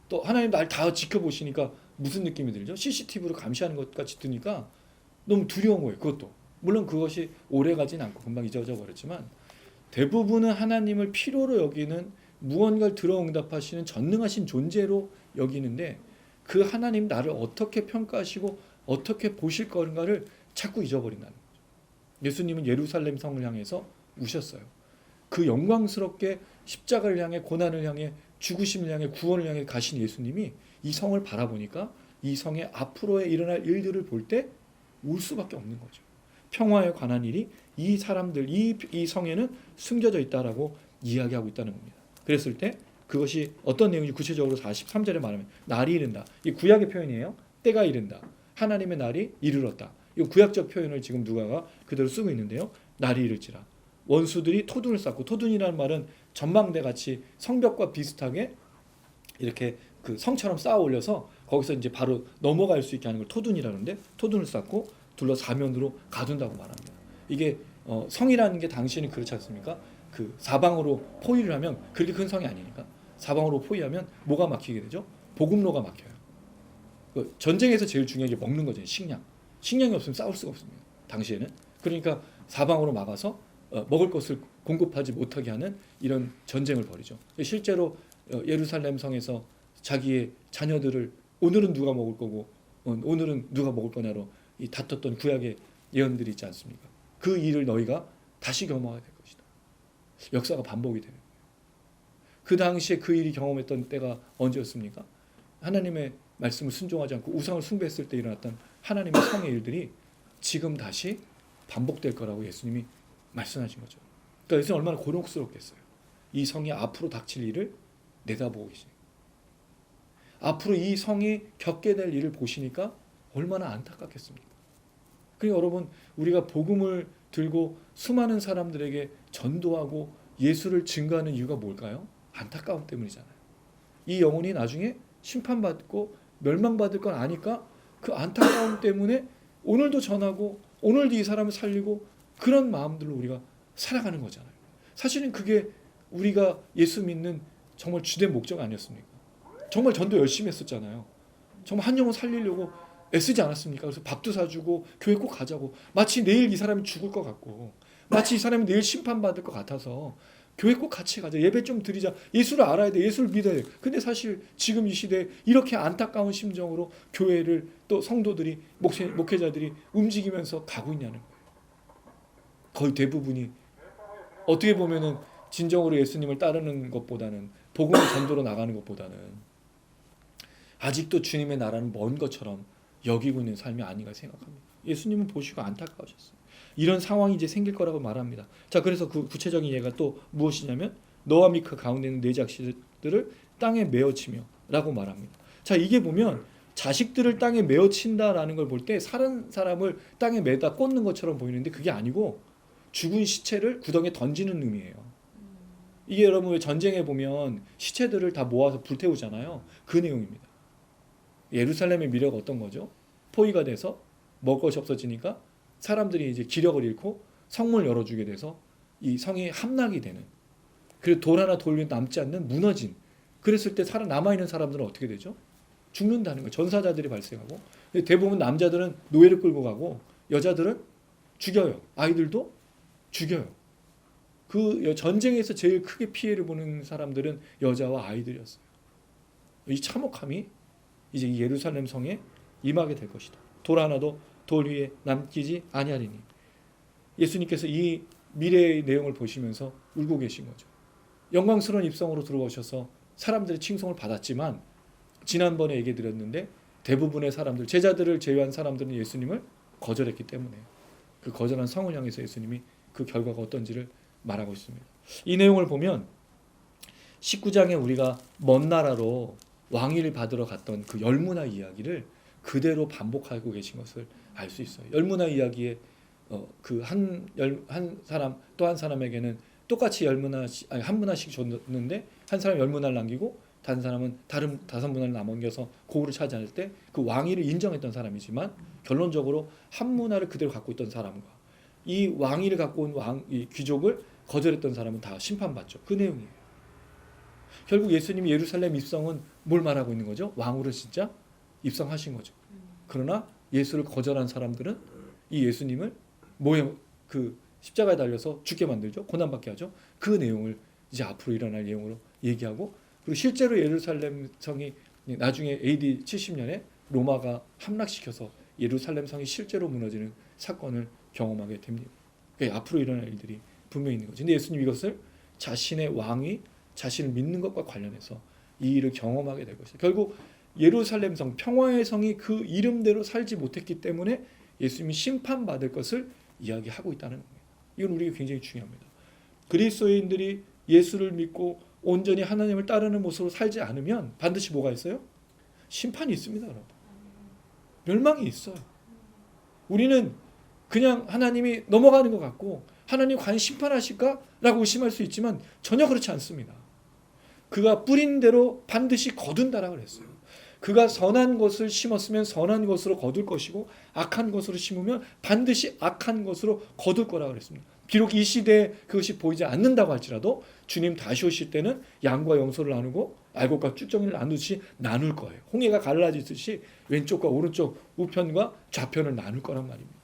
또 하나님 날 다 지켜보시니까 무슨 느낌이 들죠? CCTV로 감시하는 것 같이 드니까 너무 두려운 거예요. 그것도 물론 그것이 오래 가진 않고 금방 잊어져 버렸지만 대부분은 하나님을 필요로 여기는 무언가를 들어 응답하시는 전능하신 존재로 여기는데 그 하나님 나를 어떻게 평가하시고 어떻게 보실 건가를 자꾸 잊어버린다는 거죠. 예수님은 예루살렘 성을 향해서 우셨어요. 그 영광스럽게 십자가를 향해 고난을 향해 죽으심을 향해 구원을 향해 가신 예수님이 이 성을 바라보니까 이 성의 앞으로에 일어날 일들을 볼 때 울 수밖에 없는 거죠. 평화에 관한 일이 이 사람들 이 성에는 숨겨져 있다라고 이야기하고 있다는 겁니다. 그랬을 때 그것이 어떤 내용인지 구체적으로 43절에 말하면 날이 이른다. 이 구약의 표현이에요. 때가 이른다. 하나님의 날이 이르렀다. 이 구약적 표현을 지금 누가가 그대로 쓰고 있는데요. 날이 이를지라. 원수들이 토둔을 쌓고, 토둔이라는 말은 전망대 같이 성벽과 비슷하게 이렇게 그 성처럼 쌓아 올려서 거기서 이제 바로 넘어갈 수 있게 하는 걸 토둔이라는데, 토둔을 쌓고 둘러 사면으로 가둔다고 말합니다. 이게 성이라는 게 당시에는 그렇지 않습니까? 그 사방으로 포위를 하면 그렇게 큰 성이 아니니까 사방으로 포위하면 뭐가 막히게 되죠? 보급로가 막혀요. 그 전쟁에서 제일 중요한 게 먹는 거죠. 식량이 없으면 싸울 수가 없습니다. 당시에는. 그러니까 사방으로 막아서 먹을 것을 공급하지 못하게 하는 이런 전쟁을 벌이죠. 실제로 예루살렘 성에서 자기의 자녀들을 오늘은 누가 먹을 거고 오늘은 누가 먹을 거냐로 이 다퉜던 구약의 예언들이 있지 않습니까? 그 일을 너희가 다시 경험하게 될 것이다. 역사가 반복이 되는 거예요. 그 당시에 그 일이 경험했던 때가 언제였습니까? 하나님의 말씀을 순종하지 않고 우상을 숭배했을 때 일어났던 하나님의 성의 일들이 지금 다시 반복될 거라고 예수님이 말씀하신 거죠. 그러니까 예수님 얼마나 곤혹스럽겠어요. 이 성이 앞으로 닥칠 일을 내다보고 계시니까. 앞으로 이 성이 겪게 될 일을 보시니까 얼마나 안타깝겠습니까? 그러니까 여러분, 우리가 복음을 들고 수많은 사람들에게 전도하고 예수를 증거하는 이유가 뭘까요? 안타까움 때문이잖아요. 이 영혼이 나중에 심판받고 멸망받을 건 아니까 그 안타까움 때문에 오늘도 전하고 오늘도 이 사람을 살리고 그런 마음들로 우리가 살아가는 거잖아요. 사실은 그게 우리가 예수 믿는 정말 주된 목적 아니었습니까? 정말 전도 열심히 했었잖아요. 정말 한 영혼 살리려고 애쓰지 않았습니까? 그래서 밥도 사주고 교회 꼭 가자고, 마치 내일 이 사람이 죽을 것 같고 마치 이 사람이 내일 심판받을 것 같아서 교회 꼭 같이 가자, 예배 좀 드리자, 예수를 알아야 돼, 예수를 믿어야 돼. 근데 사실 지금 이 시대에 이렇게 안타까운 심정으로 교회를 또 성도들이 목회자들이 움직이면서 가고 있냐는 거예요. 거의 대부분이 어떻게 보면은 진정으로 예수님을 따르는 것보다는, 복음의 전도로 나가는 것보다는 아직도 주님의 나라는 먼 것처럼 여기고 있는 삶이 아닌가 생각합니다. 예수님은 보시고 안타까우셨어요. 이런 상황이 이제 생길 거라고 말합니다. 자, 그래서 그 구체적인 예가 또 무엇이냐면 너와 미카 가운데 있는 네 자식들을 땅에 메어치며 라고 말합니다. 자, 이게 보면 자식들을 땅에 메어친다라는 걸 볼 때 살은 사람을 땅에 매다 꽂는 것처럼 보이는데 그게 아니고 죽은 시체를 구덩이에 던지는 의미예요. 이게 여러분 왜 전쟁에 보면 시체들을 다 모아서 불태우잖아요. 그 내용입니다. 예루살렘의 미래가 어떤 거죠? 포위가 돼서 먹을 것이 없어지니까 사람들이 이제 기력을 잃고 성문을 열어주게 돼서 이 성이 함락이 되는, 그리고 돌 하나 돌 위에 남지 않는, 무너진, 그랬을 때 남아있는 사람들은 어떻게 되죠? 죽는다는 거예요. 전사자들이 발생하고, 대부분 남자들은 노예를 끌고 가고 여자들은 죽여요. 아이들도 죽여요. 그 전쟁에서 제일 크게 피해를 보는 사람들은 여자와 아이들이었어요. 이 참혹함이 이제 이 예루살렘 성에 임하게 될 것이다. 돌 하나도 돌 위에 남기지 아니하리니. 예수님께서 이 미래의 내용을 보시면서 울고 계신 거죠. 영광스러운 입성으로 들어오셔서 사람들의 칭송을 받았지만 지난번에 얘기 드렸는데 대부분의 사람들, 제자들을 제외한 사람들은 예수님을 거절했기 때문에 그 거절한 성을 향해서 예수님이 그 결과가 어떤지를 말하고 있습니다. 이 내용을 보면 19장에 우리가 먼 나라로 왕위를 받으러 갔던 그 열무나 이야기를 그대로 반복하고 계신 것을 알 수 있어요. 열무나 이야기에 그 한 사람 또 한 사람에게는 똑같이 한 문화씩 줬는데 한 사람 10문화를 남기고 다른 사람은 다른 5문화를 남겨서 고을을 차지할 때 그 왕위를 인정했던 사람이지만 결론적으로 한 문화를 그대로 갖고 있던 사람과 이 왕위를 갖고 온 이 귀족을 거절했던 사람은 다 심판받죠. 그 내용이에요. 결국 예수님이 예루살렘 입성은 뭘 말하고 있는 거죠? 왕으로 진짜 입성하신 거죠. 그러나 예수를 거절한 사람들은 이 예수님을 그 십자가에 달려서 죽게 만들죠. 고난받게 하죠. 그 내용을 이제 앞으로 일어날 내용으로 얘기하고, 그리고 실제로 예루살렘 성이 나중에 AD 70년에 로마가 함락시켜서 예루살렘 성이 실제로 무너지는 사건을 경험하게 됩니다. 그러니까 앞으로 일어날 일들이 분명히 있는 거죠. 근데 예수님 이것을 자신의 왕이 자신을 믿는 것과 관련해서 이 일을 경험하게 될 것이다. 결국 예루살렘 성, 평화의 성이 그 이름대로 살지 못했기 때문에 예수님이 심판받을 것을 이야기하고 있다는 겁니다. 이건 우리에게 굉장히 중요합니다. 그리스도인들이 예수를 믿고 온전히 하나님을 따르는 모습으로 살지 않으면 반드시 뭐가 있어요? 심판이 있습니다, 여러분. 멸망이 있어요. 우리는 그냥 하나님이 넘어가는 것 같고 하나님 과연 심판하실까? 라고 의심할 수 있지만 전혀 그렇지 않습니다. 그가 뿌린 대로 반드시 거둔다라고 그랬어요. 그가 선한 것을 심었으면 선한 것으로 거둘 것이고 악한 것으로 심으면 반드시 악한 것으로 거둘 거라고 그랬습니다. 비록 이 시대에 그것이 보이지 않는다고 할지라도 주님 다시 오실 때는 양과 염소를 나누고 알곡과 쭉정이를 나누듯이 나눌 거예요. 홍해가 갈라지듯이 왼쪽과 오른쪽, 우편과 좌편을 나눌 거란 말입니다.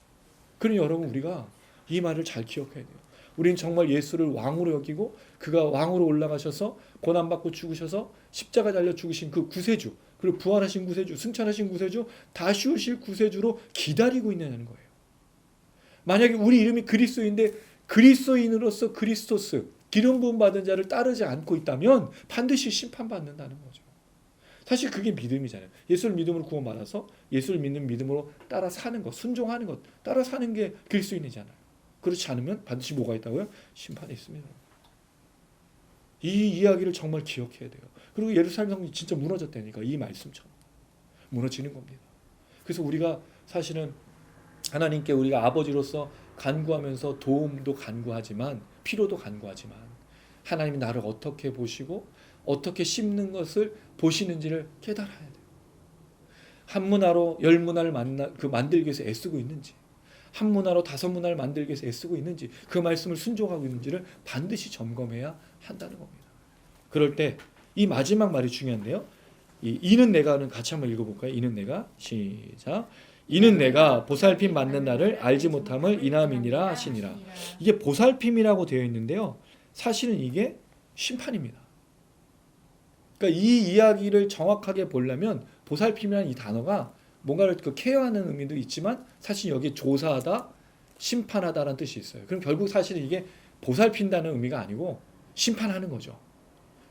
그러니 여러분, 우리가 이 말을 잘 기억해야 돼요. 우리는 정말 예수를 왕으로 여기고 그가 왕으로 올라가셔서 고난받고 죽으셔서 십자가 달려 죽으신 그 구세주, 그리고 부활하신 구세주, 승천하신 구세주, 다시 오실 구세주로 기다리고 있느냐는 거예요. 만약에 우리 이름이 그리스도인데 그리스도인으로서 그리스토스, 기름 부음 받은 자를 따르지 않고 있다면 반드시 심판받는다는 거죠. 사실 그게 믿음이잖아요. 예수를 믿음으로 구원받아서 예수를 믿는 믿음으로 따라 사는 것, 순종하는 것, 따라 사는 게 그리스도인이잖아요. 그렇지 않으면 반드시 뭐가 있다고요? 심판이 있습니다. 이 이야기를 정말 기억해야 돼요. 그리고 예루살렘 성이 진짜 무너졌다니까, 이 말씀처럼 무너지는 겁니다. 그래서 우리가 사실은 하나님께 우리가 아버지로서 간구하면서 도움도 간구하지만 피로도 간구하지만 하나님이 나를 어떻게 보시고 어떻게 심는 것을 보시는지를 깨달아야 돼요. 한 문화로 10문화를 만들기 위해서 애쓰고 있는지, 한 문화로 5문화를 만들기 위해서 애쓰고 있는지, 그 말씀을 순종하고 있는지를 반드시 점검해야 한다는 겁니다. 그럴 때 이 마지막 말이 중요한데요. 이는 내가는 같이 한번 읽어볼까요? 이는 내가, 시작. 이는 내가 보살핌 받는 나를 알지 못함을 이남이니라 하시니라. 이게 보살핌이라고 되어 있는데요. 사실은 이게 심판입니다. 그러니까 이 이야기를 정확하게 보려면 보살핌이라는 이 단어가 뭔가를 케어하는 의미도 있지만 사실 여기에 조사하다, 심판하다라는 뜻이 있어요. 그럼 결국 사실은 이게 보살핀다는 의미가 아니고 심판하는 거죠.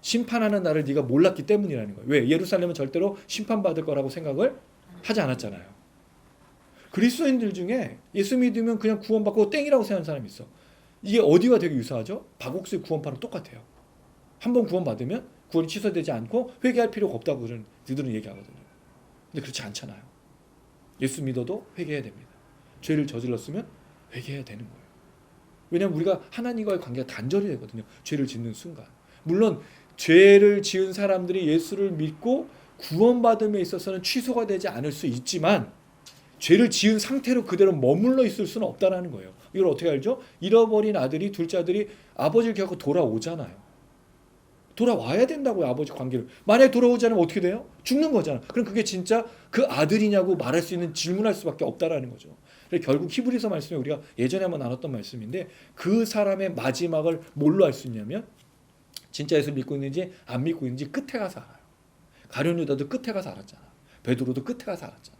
심판하는 나를 네가 몰랐기 때문이라는 거예요. 왜? 예루살렘은 절대로 심판받을 거라고 생각을 하지 않았잖아요. 그리스도인들 중에 예수 믿으면 그냥 구원받고 땡이라고 생각하는 사람이 있어. 이게 어디와 되게 유사하죠? 박옥수의 구원파랑 똑같아요. 한번 구원받으면 구원이 취소되지 않고 회개할 필요가 없다고 그들은 얘기하거든요. 근데 그렇지 않잖아요. 예수 믿어도 회개해야 됩니다. 죄를 저질렀으면 회개해야 되는 거예요. 왜냐하면 우리가 하나님과의 관계가 단절이 되거든요. 죄를 짓는 순간. 물론 죄를 지은 사람들이 예수를 믿고 구원받음에 있어서는 취소가 되지 않을 수 있지만 죄를 지은 상태로 그대로 머물러 있을 수는 없다는 거예요. 이걸 어떻게 알죠? 잃어버린 아들이, 둘째 아들이 아버지를 기억하고 돌아오잖아요. 돌아와야 된다고요, 아버지 관계를. 만약에 돌아오지 않으면 어떻게 돼요? 죽는 거잖아. 그럼 그게 진짜 그 아들이냐고 말할 수 있는, 질문할 수밖에 없다라는 거죠. 결국 히브리서 말씀에 우리가 예전에 한번 나눴던 말씀인데 그 사람의 마지막을 뭘로 알 수 있냐면 진짜 예수 믿고 있는지 안 믿고 있는지 끝에 가서 알아요. 가룟 유다도 끝에 가서 알았잖아. 베드로도 끝에 가서 알았잖아.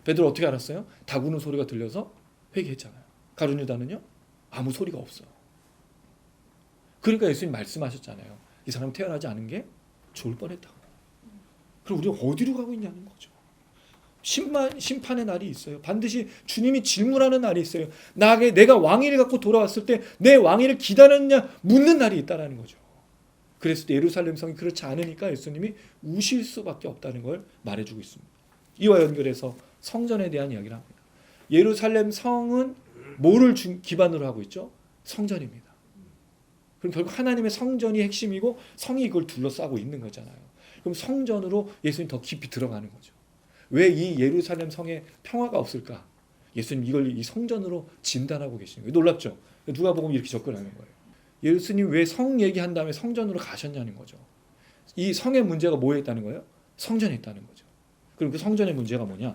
베드로 어떻게 알았어요? 닭 우는 소리가 들려서 회개했잖아요. 가룟 유다는요? 아무 소리가 없어. 그러니까 예수님 말씀하셨잖아요. 이 사람 태어나지 않은 게 좋을 뻔했다. 그럼 우리가 어디로 가고 있냐는 거죠. 심판의 날이 있어요. 반드시 주님이 질문하는 날이 있어요. 내가 왕위를 갖고 돌아왔을 때 내 왕위를 기다렸냐 묻는 날이 있다라는 거죠. 그래서 예루살렘 성이 그렇지 않으니까 예수님이 우실 수밖에 없다는 걸 말해주고 있습니다. 이와 연결해서 성전에 대한 이야기를 합니다. 예루살렘 성은 뭐를 기반으로 하고 있죠? 성전입니다. 그럼 결국 하나님의 성전이 핵심이고 성이 이걸 둘러싸고 있는 거잖아요. 그럼 성전으로 예수님 더 깊이 들어가는 거죠. 왜 이 예루살렘 성에 평화가 없을까? 예수님 이걸 이 성전으로 진단하고 계시는 거예요. 놀랍죠? 누가복음 이렇게 접근하는 거예요. 예수님 왜 성 얘기한 다음에 성전으로 가셨냐는 거죠. 이 성의 문제가 뭐에 있다는 거예요? 성전에 있다는 거죠. 그럼 그 성전의 문제가 뭐냐?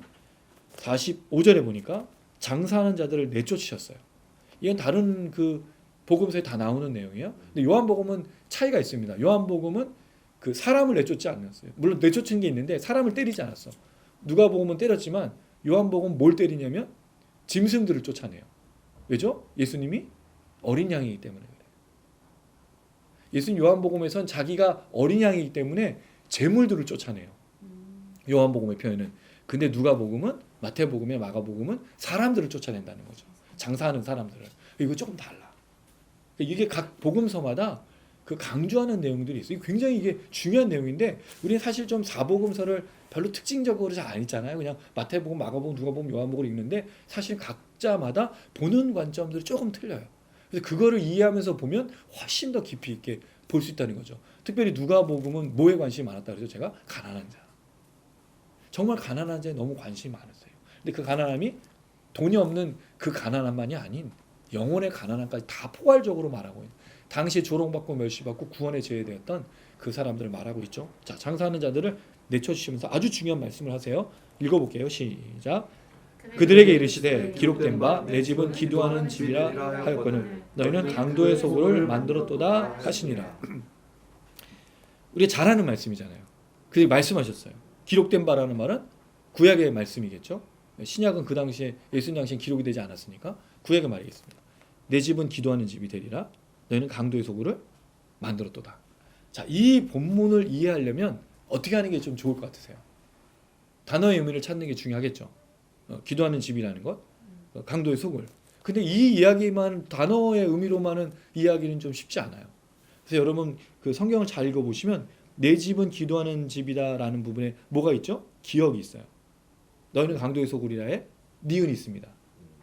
45절에 보니까 장사하는 자들을 내쫓으셨어요. 이건 다른 그 복음서에 다 나오는 내용이에요. 근데 요한복음은 차이가 있습니다. 요한복음은 그 사람을 내쫓지 않았어요. 물론 내쫓은 게 있는데 사람을 때리지 않았어. 누가복음은 때렸지만 요한복음은 뭘 때리냐면 짐승들을 쫓아내요. 왜죠? 예수님이 어린 양이기 때문에 그래요. 예수님 요한복음에선 자기가 어린 양이기 때문에 재물들을 쫓아내요. 요한복음의 표현은. 근데 누가복음은, 마태복음에, 마가복음은 사람들을 쫓아낸다는 거죠. 장사하는 사람들을. 이거 조금 달라. 이게 각 복음서마다 그 강조하는 내용들이 있어요. 굉장히 이게 중요한 내용인데 우리는 사실 좀 사복음서를 별로 특징적으로 잘 안 읽잖아요. 그냥 마태복음, 마가복음, 누가복음, 요한복음을 읽는데 사실 각자마다 보는 관점들이 조금 틀려요. 그래서 그거를 이해하면서 보면 훨씬 더 깊이 있게 볼 수 있다는 거죠. 특별히 누가복음은 뭐에 관심이 많았다 그래서 제가 가난한 자. 정말 가난한 자에 너무 관심이 많았어요. 근데 그 가난함이 돈이 없는 그 가난함만이 아닌 영혼의 가난함까지 다 포괄적으로 말하고 있는, 당시에 조롱받고 멸시받고 구원에 제외되었던 그 사람들을 말하고 있죠. 자, 장사하는 자들을 내쳐주시면서 아주 중요한 말씀을 하세요. 읽어볼게요. 시작. 그들에게 이르시되 기록된 바 내 집은 기도하는 집이라 하였거늘 너희는 강도의 소굴을 만들었도다 하시니라. 우리가 잘 아는 말씀이잖아요. 그게 말씀하셨어요. 기록된 바라는 말은 구약의 말씀이겠죠. 신약은 그 당시에 예수님 당시에 기록이 되지 않았으니까 구약의 말이겠습니다. 내 집은 기도하는 집이 되리라. 너희는 강도의 소굴을 만들었도다. 자, 이 본문을 이해하려면 어떻게 하는 게 좀 좋을 것 같으세요? 단어의 의미를 찾는 게 중요하겠죠. 기도하는 집이라는 것, 강도의 소굴. 근데 이 이야기만 단어의 의미로만은 이해하기는 좀 쉽지 않아요. 그래서 여러분 그 성경을 잘 읽어보시면 내 집은 기도하는 집이다라는 부분에 뭐가 있죠? 기억이 있어요. 너희는 강도의 소굴이라에 니은이 있습니다.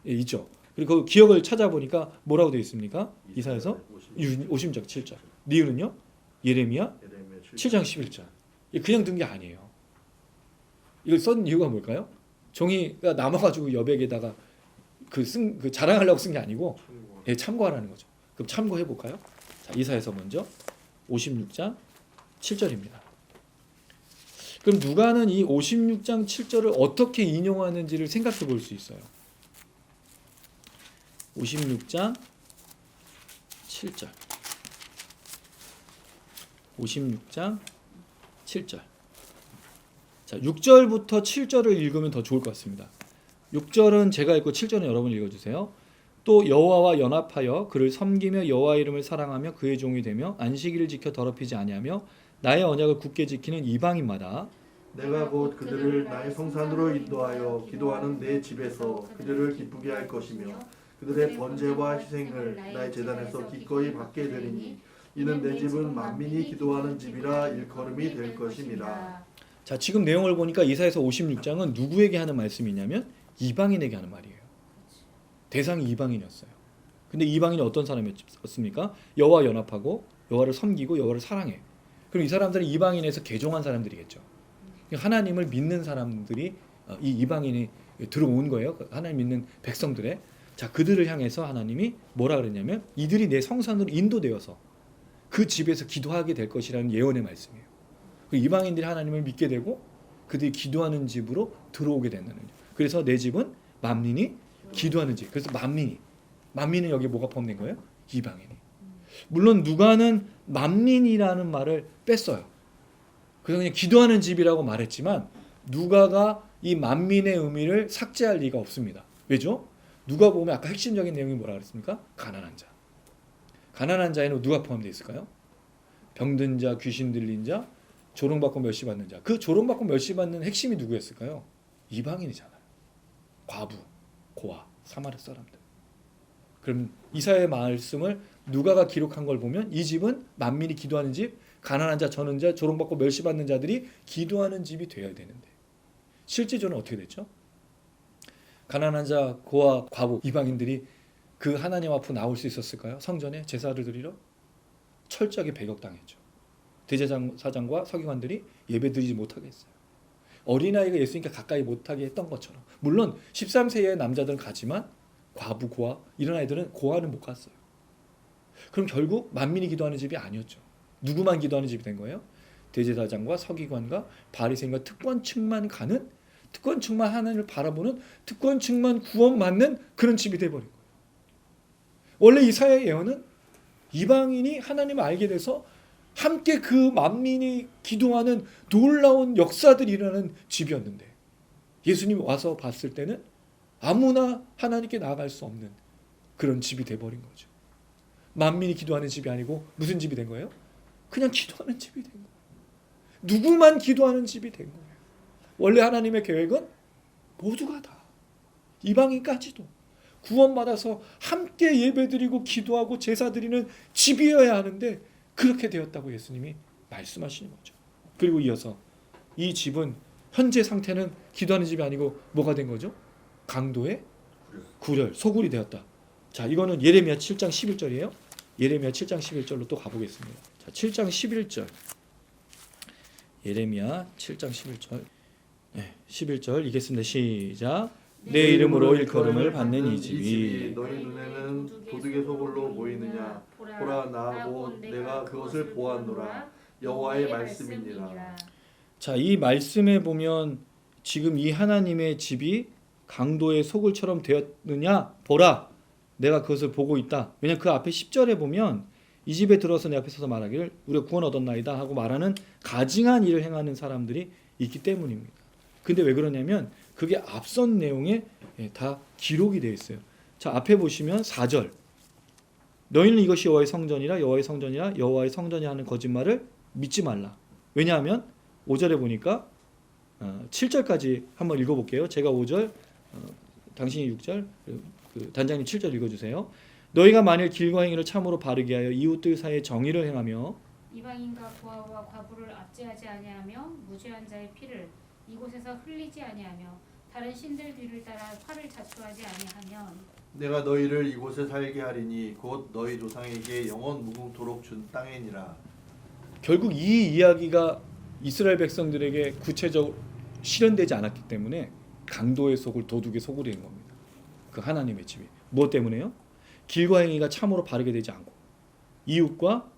예, 있죠. 그리고 그 기억을 찾아보니까 뭐라고 되어 있습니까? 이사야서 50장 7절. 니은은요? 예레미야 7장 11절. 그냥 든 게 아니에요. 이걸 쓴 이유가 뭘까요? 종이가 남아가지고 여백에다가 그 자랑하려고 쓴 게 아니고 예, 참고하라는 거죠. 그럼 참고해 볼까요? 자, 이사야서 먼저 56장 7절입니다. 그럼 누가는 이 56장 7절을 어떻게 인용하는지를 생각해 볼 수 있어요. 56장 7절. 56장 7절. 자, 6절부터 7절을 읽으면 더 좋을 것 같습니다. 6절은 제가 읽고 7절은 여러분이 읽어주세요. 또 여호와와 연합하여 그를 섬기며 여호와 이름을 사랑하며 그의 종이 되며 안식일을 지켜 더럽히지 아니하며 나의 언약을 굳게 지키는 이방인마다 내가 곧 그들을 나의 성산으로 인도하여 기도하는 내 집에서 그들을 기쁘게 할 것이며 그들의 번제와 희생을 나의 제단에서 기꺼이 받게 되리니 이는 내 집은 만민이 기도하는 집이라 일컬음이 될 것입니다. 자, 지금 내용을 보니까 이사야서 56장은 누구에게 하는 말씀이냐면 이방인에게 하는 말이에요. 대상이 이방인이었어요. 근데 이방인이 어떤 사람이었습니까? 여호와 연합하고 여호와를 섬기고 여호와를 사랑해. 그럼 이 사람들은 이방인에서 개종한 사람들이겠죠. 하나님을 믿는 사람들이 이 이방인이 들어온 거예요. 하나님 믿는 백성들의. 자, 그들을 향해서 하나님이 뭐라 그랬냐면 이들이 내 성산으로 인도되어서 그 집에서 기도하게 될 것이라는 예언의 말씀이에요. 이방인들이 하나님을 믿게 되고 그들이 기도하는 집으로 들어오게 된다는 거죠. 그래서 내 집은 만민이 기도하는 집. 그래서 만민은 여기 뭐가 포함된 거예요? 이방인이. 물론 누가는 만민이라는 말을 뺐어요. 그래서 그냥 기도하는 집이라고 말했지만 누가가 이 만민의 의미를 삭제할 리가 없습니다. 왜죠? 누가 보면 아까 핵심적인 내용이 뭐라 그랬습니까? 가난한 자. 가난한 자에는 누가 포함되어 있을까요? 병든 자, 귀신 들린 자, 조롱받고 멸시받는 자. 그 조롱받고 멸시받는 핵심이 누구였을까요? 이방인이잖아요. 과부, 고아, 사마리 사람들. 그럼 이사야의 말씀을 누가가 기록한 걸 보면 이 집은 만민이 기도하는 집, 가난한 자, 저는 자, 조롱받고 멸시받는 자들이 기도하는 집이 되어야 되는데 실제적으로는 어떻게 됐죠? 가난한 자, 고아, 과부, 이방인들이 그 하나님 앞으로 나올 수 있었을까요? 성전에 제사를 드리러? 철저하게 배격당했죠. 대제사장과 서기관들이 예배드리지 못하게 했어요. 어린아이가 예수님께 가까이 못하게 했던 것처럼. 물론 13세 이하의 남자들은 가지만 과부, 고아 이런 아이들은 고아는 못 갔어요. 그럼 결국 만민이 기도하는 집이 아니었죠. 누구만 기도하는 집이 된 거예요? 대제사장과 서기관과 바리새인과 특권층만 가는, 특권층만 하나님을 바라보는, 특권층만 구원받는 그런 집이 돼버린 거예요. 원래 이사야의 예언은 이방인이 하나님을 알게 돼서 함께 그 만민이 기도하는 놀라운 역사들이 일어나는 집이었는데 예수님이 와서 봤을 때는 아무나 하나님께 나아갈 수 없는 그런 집이 돼버린 거죠. 만민이 기도하는 집이 아니고 무슨 집이 된 거예요? 그냥 기도하는 집이 된 거예요. 누구만 기도하는 집이 된 거예요. 원래 하나님의 계획은 모두가 다, 이방인까지도 구원받아서 함께 예배드리고 기도하고 제사드리는 집이어야 하는데 그렇게 되었다고 예수님이 말씀하시는 거죠. 그리고 이어서 이 집은 현재 상태는 기도하는 집이 아니고 뭐가 된 거죠? 강도의 구렬, 소굴이 되었다. 자, 이거는 예레미야 7장 11절이에요. 예레미야 7장 11절로 또 가보겠습니다. 자, 7장 11절. 예레미야 7장 11절. 네, 11절 읽겠습니다. 시작. 내 이름으로 일컬음을 받는 이 집이 너희 눈에는 도둑의 소굴로 보이느냐? 보라, 나하고 내가 그것을 보았노라. 여호와의 말씀이니라. 자, 이 말씀에 보면 지금 이 하나님의 집이 강도의 소굴처럼 되었느냐? 보라, 내가 그것을 보고 있다. 왜냐하면 그 앞에 10절에 보면 이 집에 들어서 내 앞에 서서 말하기를 우리가 구원 얻었나이다 하고 말하는 가증한 일을 행하는 사람들이 있기 때문입니다. 근데 왜 그러냐면 그게 앞선 내용에 다 기록이 되어 있어요. 자, 앞에 보시면 4절. 너희는 이것이 여호와의 성전이라, 여호와의 성전이라, 여호와의 성전이 하는 거짓말을 믿지 말라. 왜냐하면 5절에 보니까 7절까지 한번 읽어볼게요. 제가 5절, 당신이 6절, 단장님 7절 읽어주세요. 너희가 만일 길과 행위를 참으로 바르게 하여 이웃들 사이에 정의를 행하며 이방인과 고아와 과부를 압제하지 아니하며 무죄한 자의 피를 이곳에서 흘리지 아니하며 다른 신들 뒤를 따라 화를 자초하지 아니하면 내가 너희를 이곳에 살게 하리니 곧 너희 조상에게 영원 무궁토록 준 땅이니라. 결국 이 이야기가 이스라엘 백성들에게 구체적으로 실현되지 않았기 때문에 강도의 소굴, 도둑의 소굴이 된 겁니다. 그 하나님의 집이. 무엇 때문에요? 길과 행위가 참으로 바르게 되지 않고 이웃과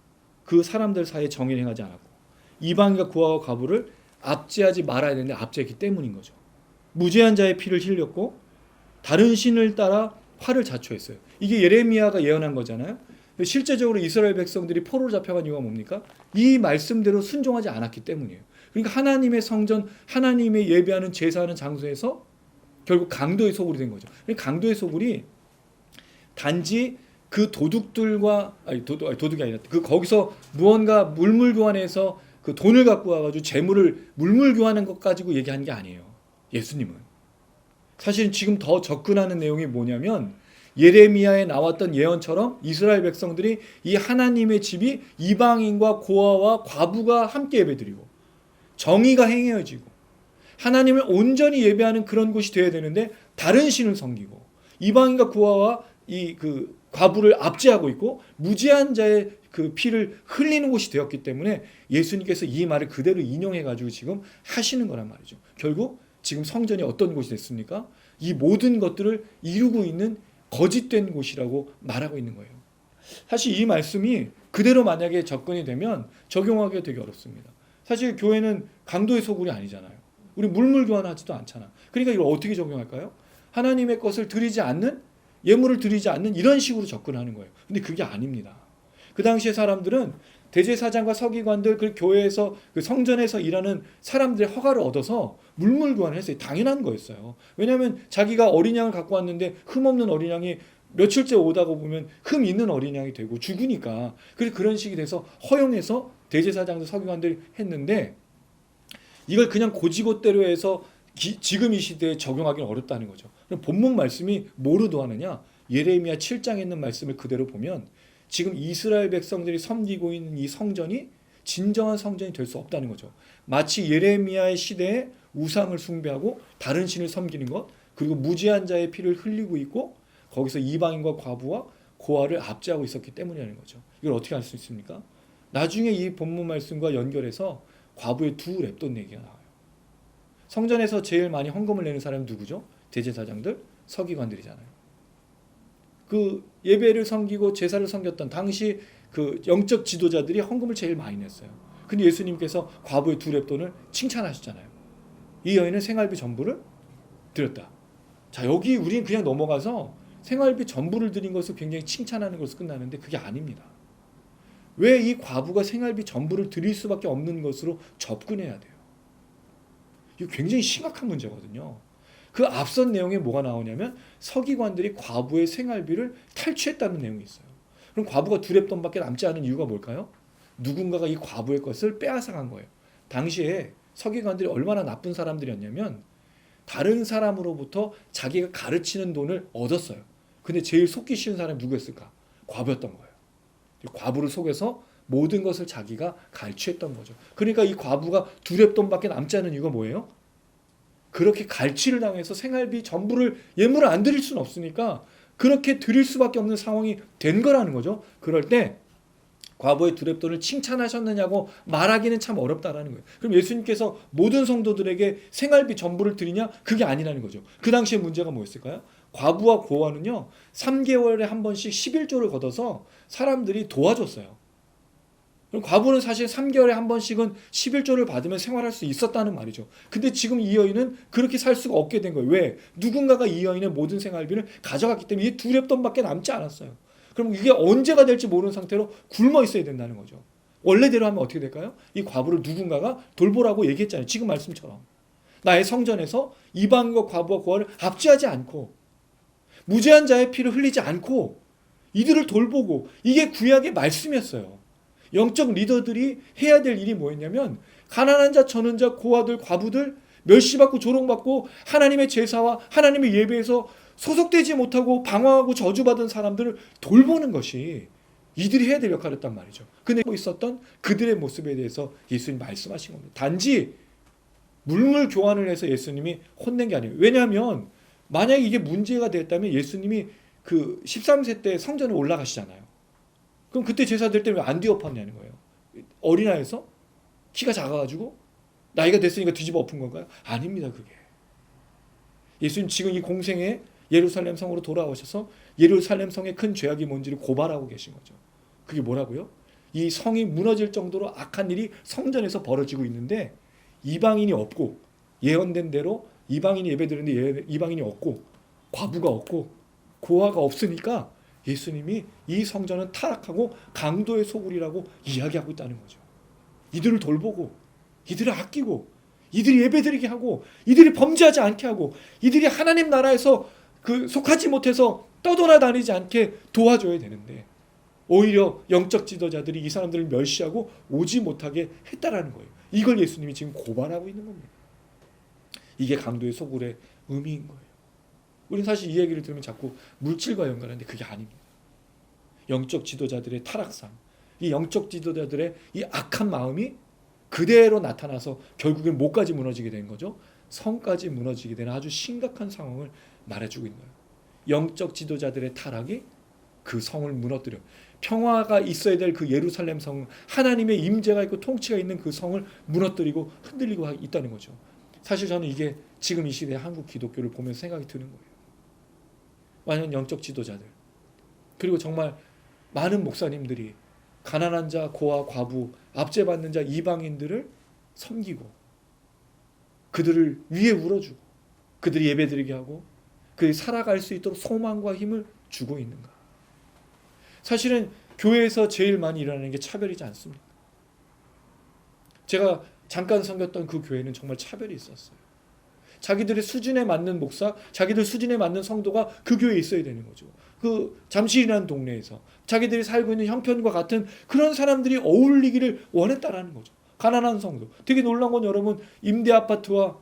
그 사람들 사이에 정의를 행하지 않았고 이방인과 고아와 과부를 압제하지 말아야 되는데 압제했기 때문인 거죠. 무죄한 자의 피를 흘렸고 다른 신을 따라 화를 자초했어요. 이게 예레미야가 예언한 거잖아요. 실제적으로 이스라엘 백성들이 포로로 잡혀간 이유가 뭡니까? 이 말씀대로 순종하지 않았기 때문이에요. 그러니까 하나님의 성전, 하나님의 예배하는 제사하는 장소에서 결국 강도의 소굴이 된 거죠. 그러니까 강도의 소굴이 단지 그 도둑들과 도둑이 아니라 그 거기서 무언가 물물 교환해서 그 돈을 갖고 와가지고 재물을 물물 교환하는 것 가지고 얘기하는 게 아니에요. 예수님은 사실 지금 더 접근하는 내용이 뭐냐면 예레미야에 나왔던 예언처럼 이스라엘 백성들이 이 하나님의 집이 이방인과 고아와 과부가 함께 예배드리고 정의가 행해지고 하나님을 온전히 예배하는 그런 곳이 되어야 되는데 다른 신을 섬기고 이방인과 고아와 이 그 과부를 압제하고 있고 무죄한 자의 그 피를 흘리는 곳이 되었기 때문에 예수님께서 이 말을 그대로 인용해 가지고 지금 하시는 거란 말이죠. 결국 지금 성전이 어떤 곳이 됐습니까? 이 모든 것들을 이루고 있는 거짓된 곳이라고 말하고 있는 거예요. 사실 이 말씀이 그대로 만약에 접근이 되면 적용하기가 되게 어렵습니다. 사실 교회는 강도의 소굴이 아니잖아요. 우리 물물 교환하지도 않잖아. 그러니까 이걸 어떻게 적용할까요? 하나님의 것을 드리지 않는, 예물을 드리지 않는 이런 식으로 접근하는 거예요. 근데 그게 아닙니다. 그 당시에 사람들은 대제사장과 서기관들, 그 교회에서 그 성전에서 일하는 사람들의 허가를 얻어서 물물 교환을 했어요. 당연한 거였어요. 왜냐하면 자기가 어린 양을 갖고 왔는데 흠 없는 어린 양이 며칠째 오다가 보면 흠 있는 어린 양이 되고 죽으니까. 그래서 그런 식이 돼서 허용해서 대제사장들 서기관들이 했는데 이걸 그냥 고지고대로 해서 지금 이 시대에 적용하기는 어렵다는 거죠. 그럼 본문 말씀이 뭐로 도하느냐? 예레미야 7장에 있는 말씀을 그대로 보면 지금 이스라엘 백성들이 섬기고 있는 이 성전이 진정한 성전이 될 수 없다는 거죠. 마치 예레미야의 시대에 우상을 숭배하고 다른 신을 섬기는 것, 그리고 무지한 자의 피를 흘리고 있고 거기서 이방인과 과부와 고아를 압제하고 있었기 때문이라는 거죠. 이걸 어떻게 알 수 있습니까? 나중에 이 본문 말씀과 연결해서 과부의 두 랩돈 얘기가 나와요. 성전에서 제일 많이 헌금을 내는 사람은 누구죠? 대제사장들, 서기관들이잖아요. 그 예배를 섬기고 제사를 섬겼던 당시 그 영적 지도자들이 헌금을 제일 많이 냈어요. 근데 예수님께서 과부의 두 랩돈을 칭찬하셨잖아요. 이 여인은 생활비 전부를 드렸다. 자, 여기 우리는 그냥 넘어가서 생활비 전부를 드린 것을 굉장히 칭찬하는 것으로 끝나는데 그게 아닙니다. 왜 이 과부가 생활비 전부를 드릴 수밖에 없는 것으로 접근해야 돼요? 이거 굉장히 심각한 문제거든요. 그 앞선 내용에 뭐가 나오냐면 서기관들이 과부의 생활비를 탈취했다는 내용이 있어요. 그럼 과부가 두 랩돈밖에 남지 않은 이유가 뭘까요? 누군가가 이 과부의 것을 빼앗아간 거예요. 당시에 서기관들이 얼마나 나쁜 사람들이었냐면 다른 사람으로부터 자기가 가르치는 돈을 얻었어요. 근데 제일 속기 쉬운 사람이 누구였을까? 과부였던 거예요. 과부를 속여서 모든 것을 자기가 갈취했던 거죠. 그러니까 이 과부가 두 랩돈밖에 남지 않은 이유가 뭐예요? 그렇게 갈취를 당해서 생활비 전부를 예물을 안 드릴 수는 없으니까 그렇게 드릴 수밖에 없는 상황이 된 거라는 거죠. 그럴 때 과부의 두 랩돈을 칭찬하셨느냐고 말하기는 참 어렵다라는 거예요. 그럼 예수님께서 모든 성도들에게 생활비 전부를 드리냐? 그게 아니라는 거죠. 그 당시에 문제가 뭐였을까요? 과부와 고아는요 3개월에 한 번씩 11조를 걷어서 사람들이 도와줬어요. 그럼 과부는 사실 3개월에 한 번씩은 11조를 받으면 생활할 수 있었다는 말이죠. 근데 지금 이 여인은 그렇게 살 수가 없게 된 거예요. 왜? 누군가가 이 여인의 모든 생활비를 가져갔기 때문에 이 두 랩돈밖에 남지 않았어요. 그럼 이게 언제가 될지 모르는 상태로 굶어 있어야 된다는 거죠. 원래대로 하면 어떻게 될까요? 이 과부를 누군가가 돌보라고 얘기했잖아요. 지금 말씀처럼. 나의 성전에서 이방인과 과부와 고아를 압제하지 않고 무죄한 자의 피를 흘리지 않고 이들을 돌보고 이게 구약의 말씀이었어요. 영적 리더들이 해야 될 일이 뭐였냐면 가난한 자, 저는 자, 고아들, 과부들 멸시받고 조롱받고 하나님의 제사와 하나님의 예배에서 소속되지 못하고 방황하고 저주받은 사람들을 돌보는 것이 이들이 해야 될 역할이었단 말이죠. 근데 있었던 그들의 모습에 대해서 예수님 말씀하신 겁니다. 단지 물물 교환을 해서 예수님이 혼낸 게 아니에요. 왜냐하면 만약에 이게 문제가 됐다면 예수님이 그 13세 때 성전에 올라가시잖아요. 그럼 그때 제사 될 때는 왜 안 뒤엎었냐는 거예요. 어린아이에서 키가 작아가지고 나이가 됐으니까 뒤집어 엎은 건가요? 아닙니다. 그게. 예수님 지금 이 공생에 예루살렘 성으로 돌아오셔서 예루살렘 성의 큰 죄악이 뭔지를 고발하고 계신 거죠. 그게 뭐라고요? 이 성이 무너질 정도로 악한 일이 성전에서 벌어지고 있는데 이방인이 없고 예언된 대로 이방인이 예배드리는데 이방인이 없고 과부가 없고 고아가 없으니까 예수님이 이 성전은 타락하고 강도의 소굴이라고 이야기하고 있다는 거죠. 이들을 돌보고 이들을 아끼고 이들이 예배드리게 하고 이들이 범죄하지 않게 하고 이들이 하나님 나라에서 그 속하지 못해서 떠돌아다니지 않게 도와줘야 되는데 오히려 영적 지도자들이 이 사람들을 멸시하고 오지 못하게 했다라는 거예요. 이걸 예수님이 지금 고발하고 있는 겁니다. 이게 강도의 소굴의 의미인 거예요. 우리는 사실 이 얘기를 들으면 자꾸 물질과 연관하는데 그게 아닙니다. 영적 지도자들의 타락상, 이 영적 지도자들의 이 악한 마음이 그대로 나타나서 결국엔 뭐까지 무너지게 된 거죠? 성까지 무너지게 되는 아주 심각한 상황을 말해주고 있는 거예요. 영적 지도자들의 타락이 그 성을 무너뜨려 평화가 있어야 될 그 예루살렘 성, 하나님의 임재가 있고 통치가 있는 그 성을 무너뜨리고 흔들리고 있다는 거죠. 사실 저는 이게 지금 이 시대의 한국 기독교를 보면서 생각이 드는 거예요. 많은 영적 지도자들 그리고 정말 많은 목사님들이 가난한 자, 고아, 과부, 압제받는 자, 이방인들을 섬기고 그들을 위에 울어주고 그들이 예배드리게 하고 그들이 살아갈 수 있도록 소망과 힘을 주고 있는가. 사실은 교회에서 제일 많이 일어나는 게 차별이지 않습니까? 제가 잠깐 섬겼던 그 교회는 정말 차별이 있었어요. 자기들의 수준에 맞는 목사, 자기들 수준에 맞는 성도가 그 교회에 있어야 되는 거죠. 그 잠실이라는 동네에서 자기들이 살고 있는 형편과 같은 그런 사람들이 어울리기를 원했다라는 거죠. 가난한 성도. 되게 놀라운 건 여러분, 임대 아파트와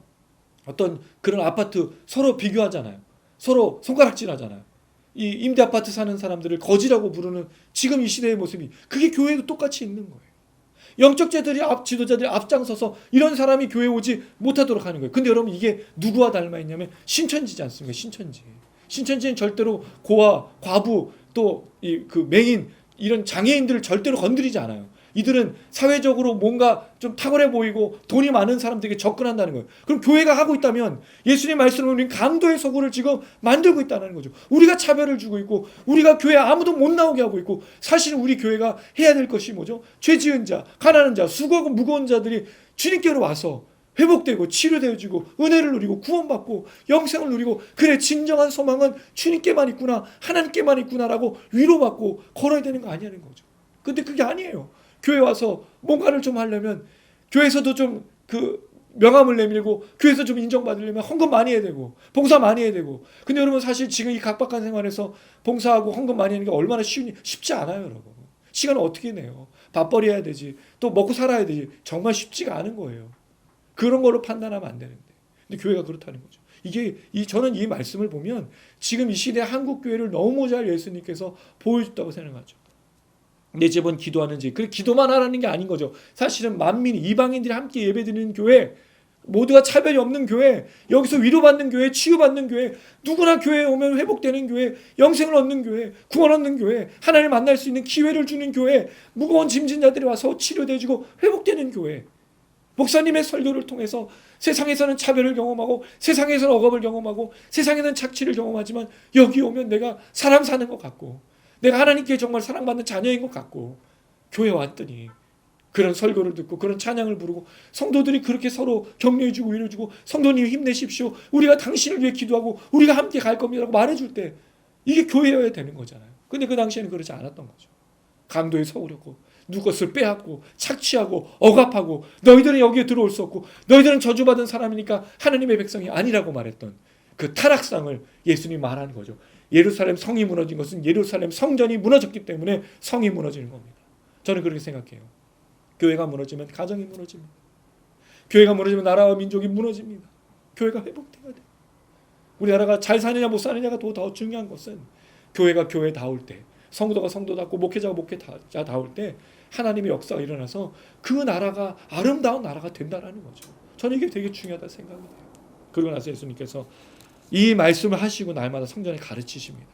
어떤 그런 아파트 서로 비교하잖아요. 서로 손가락질하잖아요. 이 임대 아파트 사는 사람들을 거지라고 부르는 지금 이 시대의 모습이, 그게 교회도 똑같이 있는 거예요. 영적 지도자들이 앞장서서 이런 사람이 교회에 오지 못하도록 하는 거예요. 근데 여러분, 이게 누구와 닮아 있냐면 신천지지 않습니까? 신천지. 신천지는 절대로 고아, 과부, 또 그 맹인, 이런 장애인들을 절대로 건드리지 않아요. 이들은 사회적으로 뭔가 좀 탁월해 보이고 돈이 많은 사람들에게 접근한다는 거예요. 그럼 교회가 하고 있다면 예수님 말씀으로 우리는 강도의 서구를 지금 만들고 있다는 거죠. 우리가 차별을 주고 있고, 우리가 교회에 아무도 못 나오게 하고 있고, 사실은 우리 교회가 해야 될 것이 뭐죠? 죄 지은 자, 가난한 자, 수고하고 무거운 자들이 주님께로 와서 회복되고 치료되어지고 은혜를 누리고 구원받고 영생을 누리고, 그래 진정한 소망은 주님께만 있구나, 하나님께만 있구나라고 위로받고 걸어야 되는 거 아니냐는 거죠. 근데 그게 아니에요. 교회 와서 뭔가를 좀 하려면 교회에서도 좀 그 명함을 내밀고, 교회에서 좀 인정받으려면 헌금 많이 해야 되고 봉사 많이 해야 되고. 근데 여러분, 사실 지금 이 각박한 생활에서 봉사하고 헌금 많이 하는 게 얼마나 쉽지 않아요. 여러분, 시간을 어떻게 내요? 밥벌이 해야 되지, 또 먹고 살아야 되지. 정말 쉽지가 않은 거예요. 그런 걸로 판단하면 안 되는데, 근데 교회가 그렇다는 거죠. 저는 이 말씀을 보면 지금 이 시대 한국 교회를 너무 잘 예수님께서 보여줬다고 생각하죠. 내 집은 기도하는지, 그 기도만 하라는 게 아닌 거죠. 사실은 만민, 이방인들이 함께 예배드리는 교회, 모두가 차별이 없는 교회, 여기서 위로받는 교회, 치유받는 교회, 누구나 교회에 오면 회복되는 교회, 영생을 얻는 교회, 구원 얻는 교회, 하나님을 만날 수 있는 기회를 주는 교회, 무거운 짐진 자들이 와서 치료되어지고 회복되는 교회. 목사님의 설교를 통해서 세상에서는 차별을 경험하고, 세상에서는 억압을 경험하고, 세상에는 착취를 경험하지만 여기 오면 내가 사람 사는 것 같고, 내가 하나님께 정말 사랑받는 자녀인 것 같고, 교회 왔더니 그런 설교를 듣고 그런 찬양을 부르고, 성도들이 그렇게 서로 격려해주고 위로해주고, 성도님 힘내십시오, 우리가 당신을 위해 기도하고 우리가 함께 갈 겁니다라고 말해줄 때, 이게 교회여야 되는 거잖아요. 근데 그 당시에는 그렇지 않았던 거죠. 강도에 서우려고, 누구 것을 빼앗고 착취하고 억압하고, 너희들은 여기에 들어올 수 없고, 너희들은 저주받은 사람이니까 하나님의 백성이 아니라고 말했던 그 타락상을 예수님이 말하는 거죠. 예루살렘 성이 무너진 것은 예루살렘 성전이 무너졌기 때문에 성이 무너지는 겁니다. 저는 그렇게 생각해요. 교회가 무너지면 가정이 무너집니다. 교회가 무너지면 나라와 민족이 무너집니다. 교회가 회복돼야 돼요. 우리나라가 잘 사느냐 못 사느냐가 더 중요한 것은, 교회가 교회다울 때, 성도가 성도답고 목회자가 목회자다울 때 하나님의 역사가 일어나서 그 나라가 아름다운 나라가 된다라는 거죠. 저는 이게 되게 중요하다 생각이 돼요. 그러고 나서 예수님께서 이 말씀을 하시고 날마다 성전에 가르치십니다.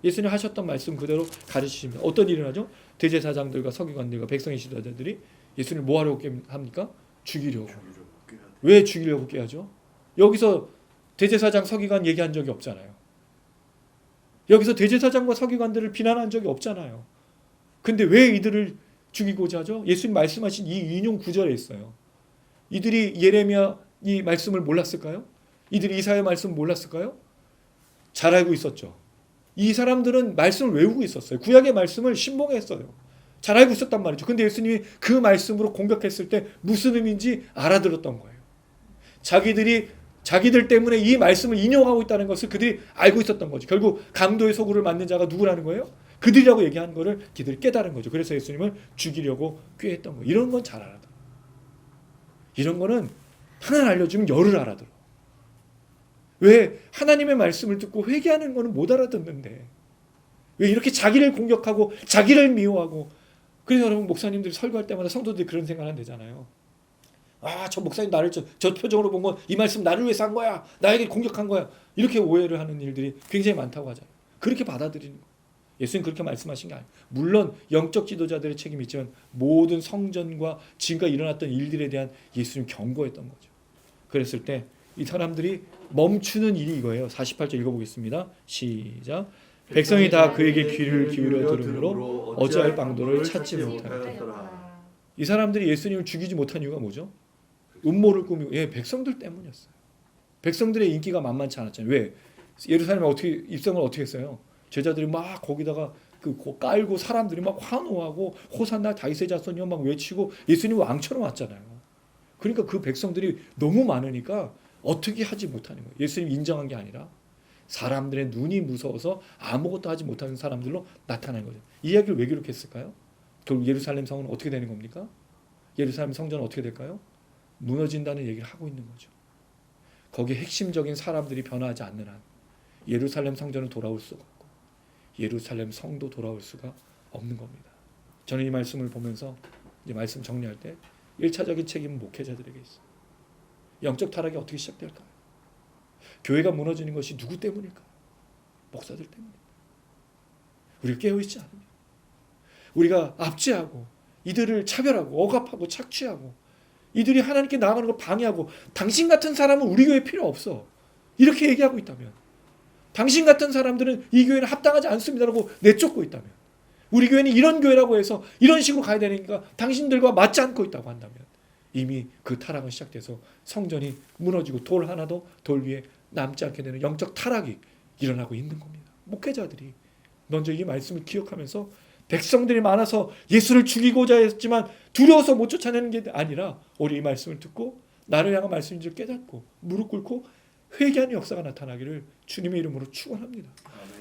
예수님 하셨던 말씀 그대로 가르치십니다. 어떤 일을 하죠? 대제사장들과 서기관들과 백성의 지도자들이 예수님을 뭐 하려고 합니까? 죽이려고. 왜 죽이려고 깨하죠? 여기서 대제사장 서기관 얘기한 적이 없잖아요. 여기서 대제사장과 서기관들을 비난한 적이 없잖아요. 근데 왜 이들을 죽이고자 하죠? 예수님 말씀하신 이 인용 구절에 있어요. 이들이 예레미야 이 말씀을 몰랐을까요? 이들이 이사야 말씀을 몰랐을까요? 잘 알고 있었죠. 이 사람들은 말씀을 외우고 있었어요. 구약의 말씀을 신봉했어요. 잘 알고 있었단 말이죠. 근데 예수님이 그 말씀으로 공격했을 때 무슨 의미인지 알아들었던 거예요. 자기들 때문에 이 말씀을 인용하고 있다는 것을 그들이 알고 있었던 거죠. 결국 강도의 소굴을 만든 자가 누구라는 거예요? 그들이라고 얘기한 거를 그들이 깨달은 거죠. 그래서 예수님을 죽이려고 꾀했던 거예요. 이런 건 잘 알아들어. 이런 거는 하나를 알려주면 열을 알아들어. 왜 하나님의 말씀을 듣고 회개하는 거는 못 알아듣는데, 왜 이렇게 자기를 공격하고 자기를 미워하고. 그래서 여러분, 목사님들이 설교할 때마다 성도들이 그런 생각을 되잖아요. 아, 저 목사님 나를 저 표정으로 본 건 이 말씀 나를 위해서 한 거야, 나에게 공격한 거야, 이렇게 오해를 하는 일들이 굉장히 많다고 하잖아요. 그렇게 받아들이는 거예요. 예수님 그렇게 말씀하신 게 아니에요. 물론 영적 지도자들의 책임이 있지만 모든 성전과 지금까지 일어났던 일들에 대한 예수님 경고했던 거죠. 그랬을 때 이 사람들이 멈추는 일이 이거예요. 48절 읽어보겠습니다. 시작. 백성이 다 그에게 귀를 기울여 들으므로 어찌할 방도를 찾지 못하였다. 이 사람들이 예수님을 죽이지 못한 이유가 뭐죠? 음모를 꾸미고, 백성들 때문이었어요. 백성들의 인기가 만만치 않았잖아요. 왜? 예루살렘에 입성을 어떻게 했어요? 제자들이 막 거기다가 깔고 사람들이 막 환호하고 호산나 다윗의 자손이여 막 외치고 예수님 왕처럼 왔잖아요. 그러니까 그 백성들이 너무 많으니까 어떻게 하지 못하는 거예요. 예수님 인정한 게 아니라 사람들의 눈이 무서워서 아무것도 하지 못하는 사람들로 나타나는 거죠. 이 이야기를 왜 기록했을까요? 그럼 예루살렘 성은 어떻게 되는 겁니까? 예루살렘 성전은 어떻게 될까요? 무너진다는 얘기를 하고 있는 거죠. 거기에 핵심적인 사람들이 변화하지 않는 한 예루살렘 성전은 돌아올 수가 없고 예루살렘 성도 돌아올 수가 없는 겁니다. 저는 이 말씀을 보면서 이제 말씀 정리할 때 1차적인 책임은 목회자들에게 있어요. 영적 타락이 어떻게 시작될까요? 교회가 무너지는 것이 누구 때문일까요? 목사들 때문입니다. 우리가 깨어있지 않으면 우리가 압제하고 이들을 차별하고 억압하고 착취하고 이들이 하나님께 나아가는 걸 방해하고 당신 같은 사람은 우리 교회 필요 없어 이렇게 얘기하고 있다면 당신 같은 사람들은 이 교회는 합당하지 않습니다라고 내쫓고 있다면 우리 교회는 이런 교회라고 해서 이런 식으로 가야 되니까 당신들과 맞지 않고 있다고 한다면 이미 그 타락은 시작돼서 성전이 무너지고 돌 하나도 돌 위에 남지 않게 되는 영적 타락이 일어나고 있는 겁니다. 목회자들이 먼저 이 말씀을 기억하면서 백성들이 많아서 예수를 죽이고자 했지만 두려워서 못 쫓아내는 게 아니라 우리 이 말씀을 듣고 나를 향한 말씀인 줄 깨닫고 무릎 꿇고 회개하는 역사가 나타나기를 주님의 이름으로 축원합니다.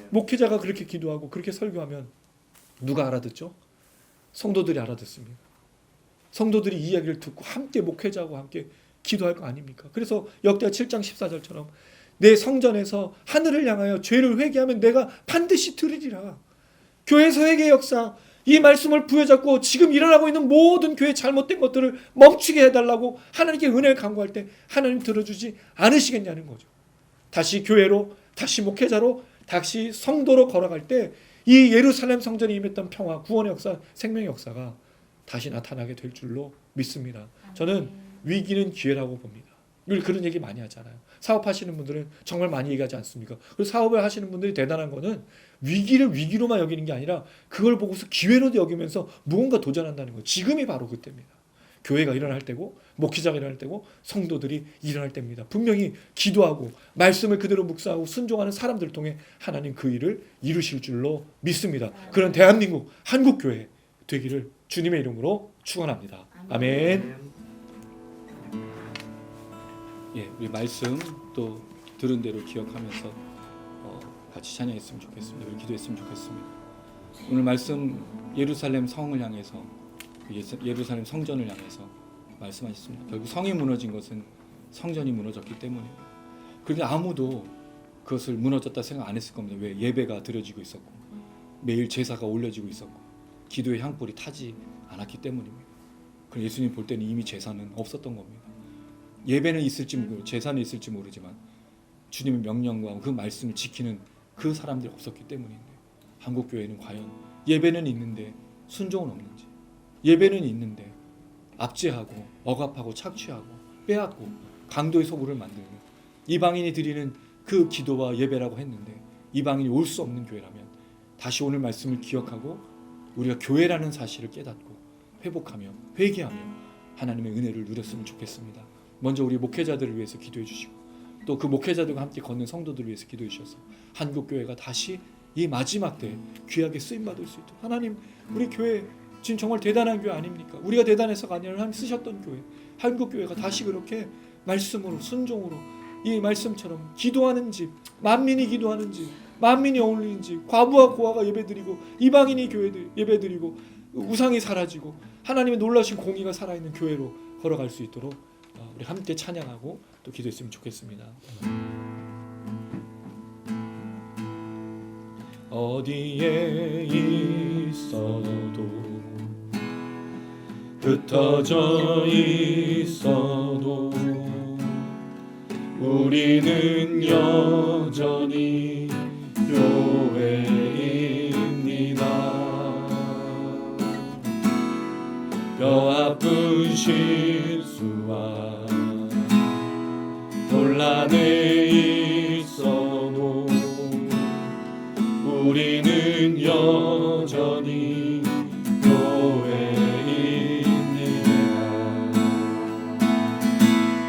목회자가 그렇게 기도하고 그렇게 설교하면 누가 알아듣죠? 성도들이 알아듣습니다. 성도들이 이 이야기를 듣고 함께 목회자하고 함께 기도할 거 아닙니까? 그래서 역대하 7장 14절처럼 내 성전에서 하늘을 향하여 죄를 회개하면 내가 반드시 들으리라. 교회에서 회개의 역사, 이 말씀을 부여잡고 지금 일어나고 있는 모든 교회의 잘못된 것들을 멈추게 해달라고 하나님께 은혜를 간구할 때 하나님 들어주지 않으시겠냐는 거죠. 다시 교회로, 다시 목회자로, 다시 성도로 걸어갈 때 이 예루살렘 성전에 임했던 평화, 구원의 역사, 생명의 역사가 다시 나타나게 될 줄로 믿습니다. 저는 위기는 기회라고 봅니다. 우리 그런 얘기 많이 하잖아요. 사업하시는 분들은 정말 많이 얘기하지 않습니까? 그리고 사업을 하시는 분들이 대단한 거는 위기를 위기로만 여기는 게 아니라 그걸 보고서 기회로 여기면서 무언가 도전한다는 거예요. 지금이 바로 그때입니다. 교회가 일어날 때고 목회자가 일어날 때고 성도들이 일어날 때입니다. 분명히 기도하고 말씀을 그대로 묵상하고 순종하는 사람들을 통해 하나님 그 일을 이루실 줄로 믿습니다. 그런 대한민국 한국교회 되기를 주님의 이름으로 축원합니다. 아멘. 예, 우리 말씀 또 들은 대로 기억하면서 같이 찬양했으면 좋겠습니다. 우리 기도했으면 좋겠습니다. 오늘 말씀 예루살렘 성을 향해서 예루살렘 성전을 향해서 말씀하셨습니다. 결국 성이 무너진 것은 성전이 무너졌기 때문이에요. 그런데 아무도 그것을 무너졌다 생각 안 했을 겁니다. 왜? 예배가 드려지고 있었고 매일 제사가 올려지고 있었고 기도의 향불이 타지 않았기 때문입니다. 그럼 예수님 볼 때는 이미 제사는 없었던 겁니다. 예배는 있을지 모르고 제사는 있을지 모르지만 주님의 명령과 그 말씀을 지키는 그 사람들이 없었기 때문인데 한국교회는 과연 예배는 있는데 순종은 없는지, 예배는 있는데 압제하고 억압하고 착취하고 빼앗고 강도의 소굴을 만들고 이방인이 드리는 그 기도와 예배라고 했는데 이방인이 올 수 없는 교회라면 다시 오늘 말씀을 기억하고 우리가 교회라는 사실을 깨닫고 회복하며 회개하며 하나님의 은혜를 누렸으면 좋겠습니다. 먼저 우리 목회자들을 위해서 기도해 주시고 또 그 목회자들과 함께 걷는 성도들을 위해서 기도해 주셔서 한국교회가 다시 이 마지막 때 귀하게 쓰임받을 수 있도록 하나님 우리 교회 지금 정말 대단한 교회 아닙니까? 우리가 대단해서가 아니라 하나님 쓰셨던 교회 한국교회가 다시 그렇게 말씀으로 순종으로 이 말씀처럼 기도하는 집, 만민이 기도하는 집, 만민이 어울리는 집, 과부와 고아가 예배드리고 이방인이 예배드리고 우상이 사라지고 하나님의 놀라신 공의가 살아있는 교회로 걸어갈 수 있도록 우리 함께 찬양하고 또 기도했으면 좋겠습니다. 어디에 있어도 흩어져 있어도 우리는 여전히 교회입니다. 뼈아픈 실수와 혼란에 있어도 우리는 여전히 교회입니다.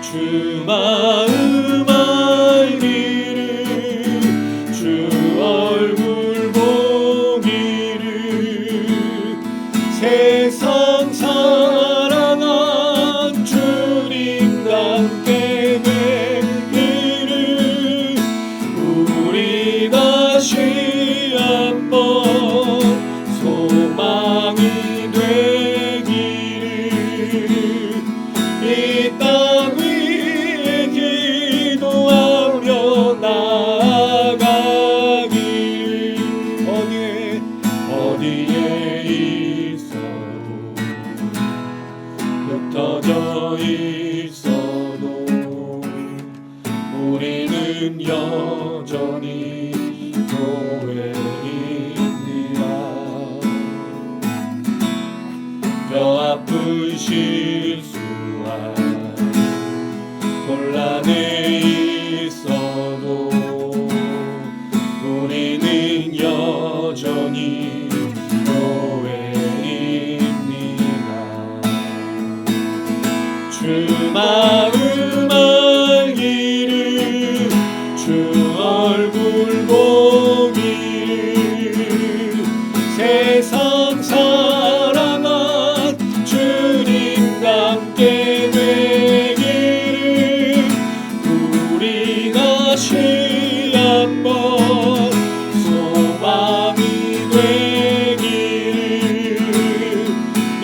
주 마음 알기를 주 얼굴 보기를 세상 사랑한 주님 닮게 되기를 여전히 교회입니다. 뼈아픈 실수와 곤란에 있어도 우리는 여전히 교회입니다. 주 마음 알기를 주 얼굴 보기를 세상 사랑한 주님 닮게 되기를 우리 다시 한번 소망이 되기를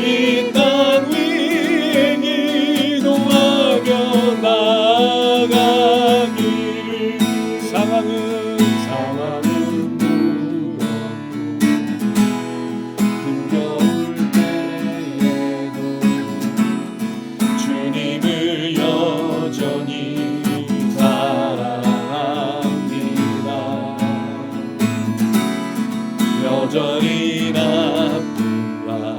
이 땅 위에 기도하며 나가기를 상황은 무섭고 힘겨울 때에도 주님을 여전히 사랑합니다. 여전히 나쁘와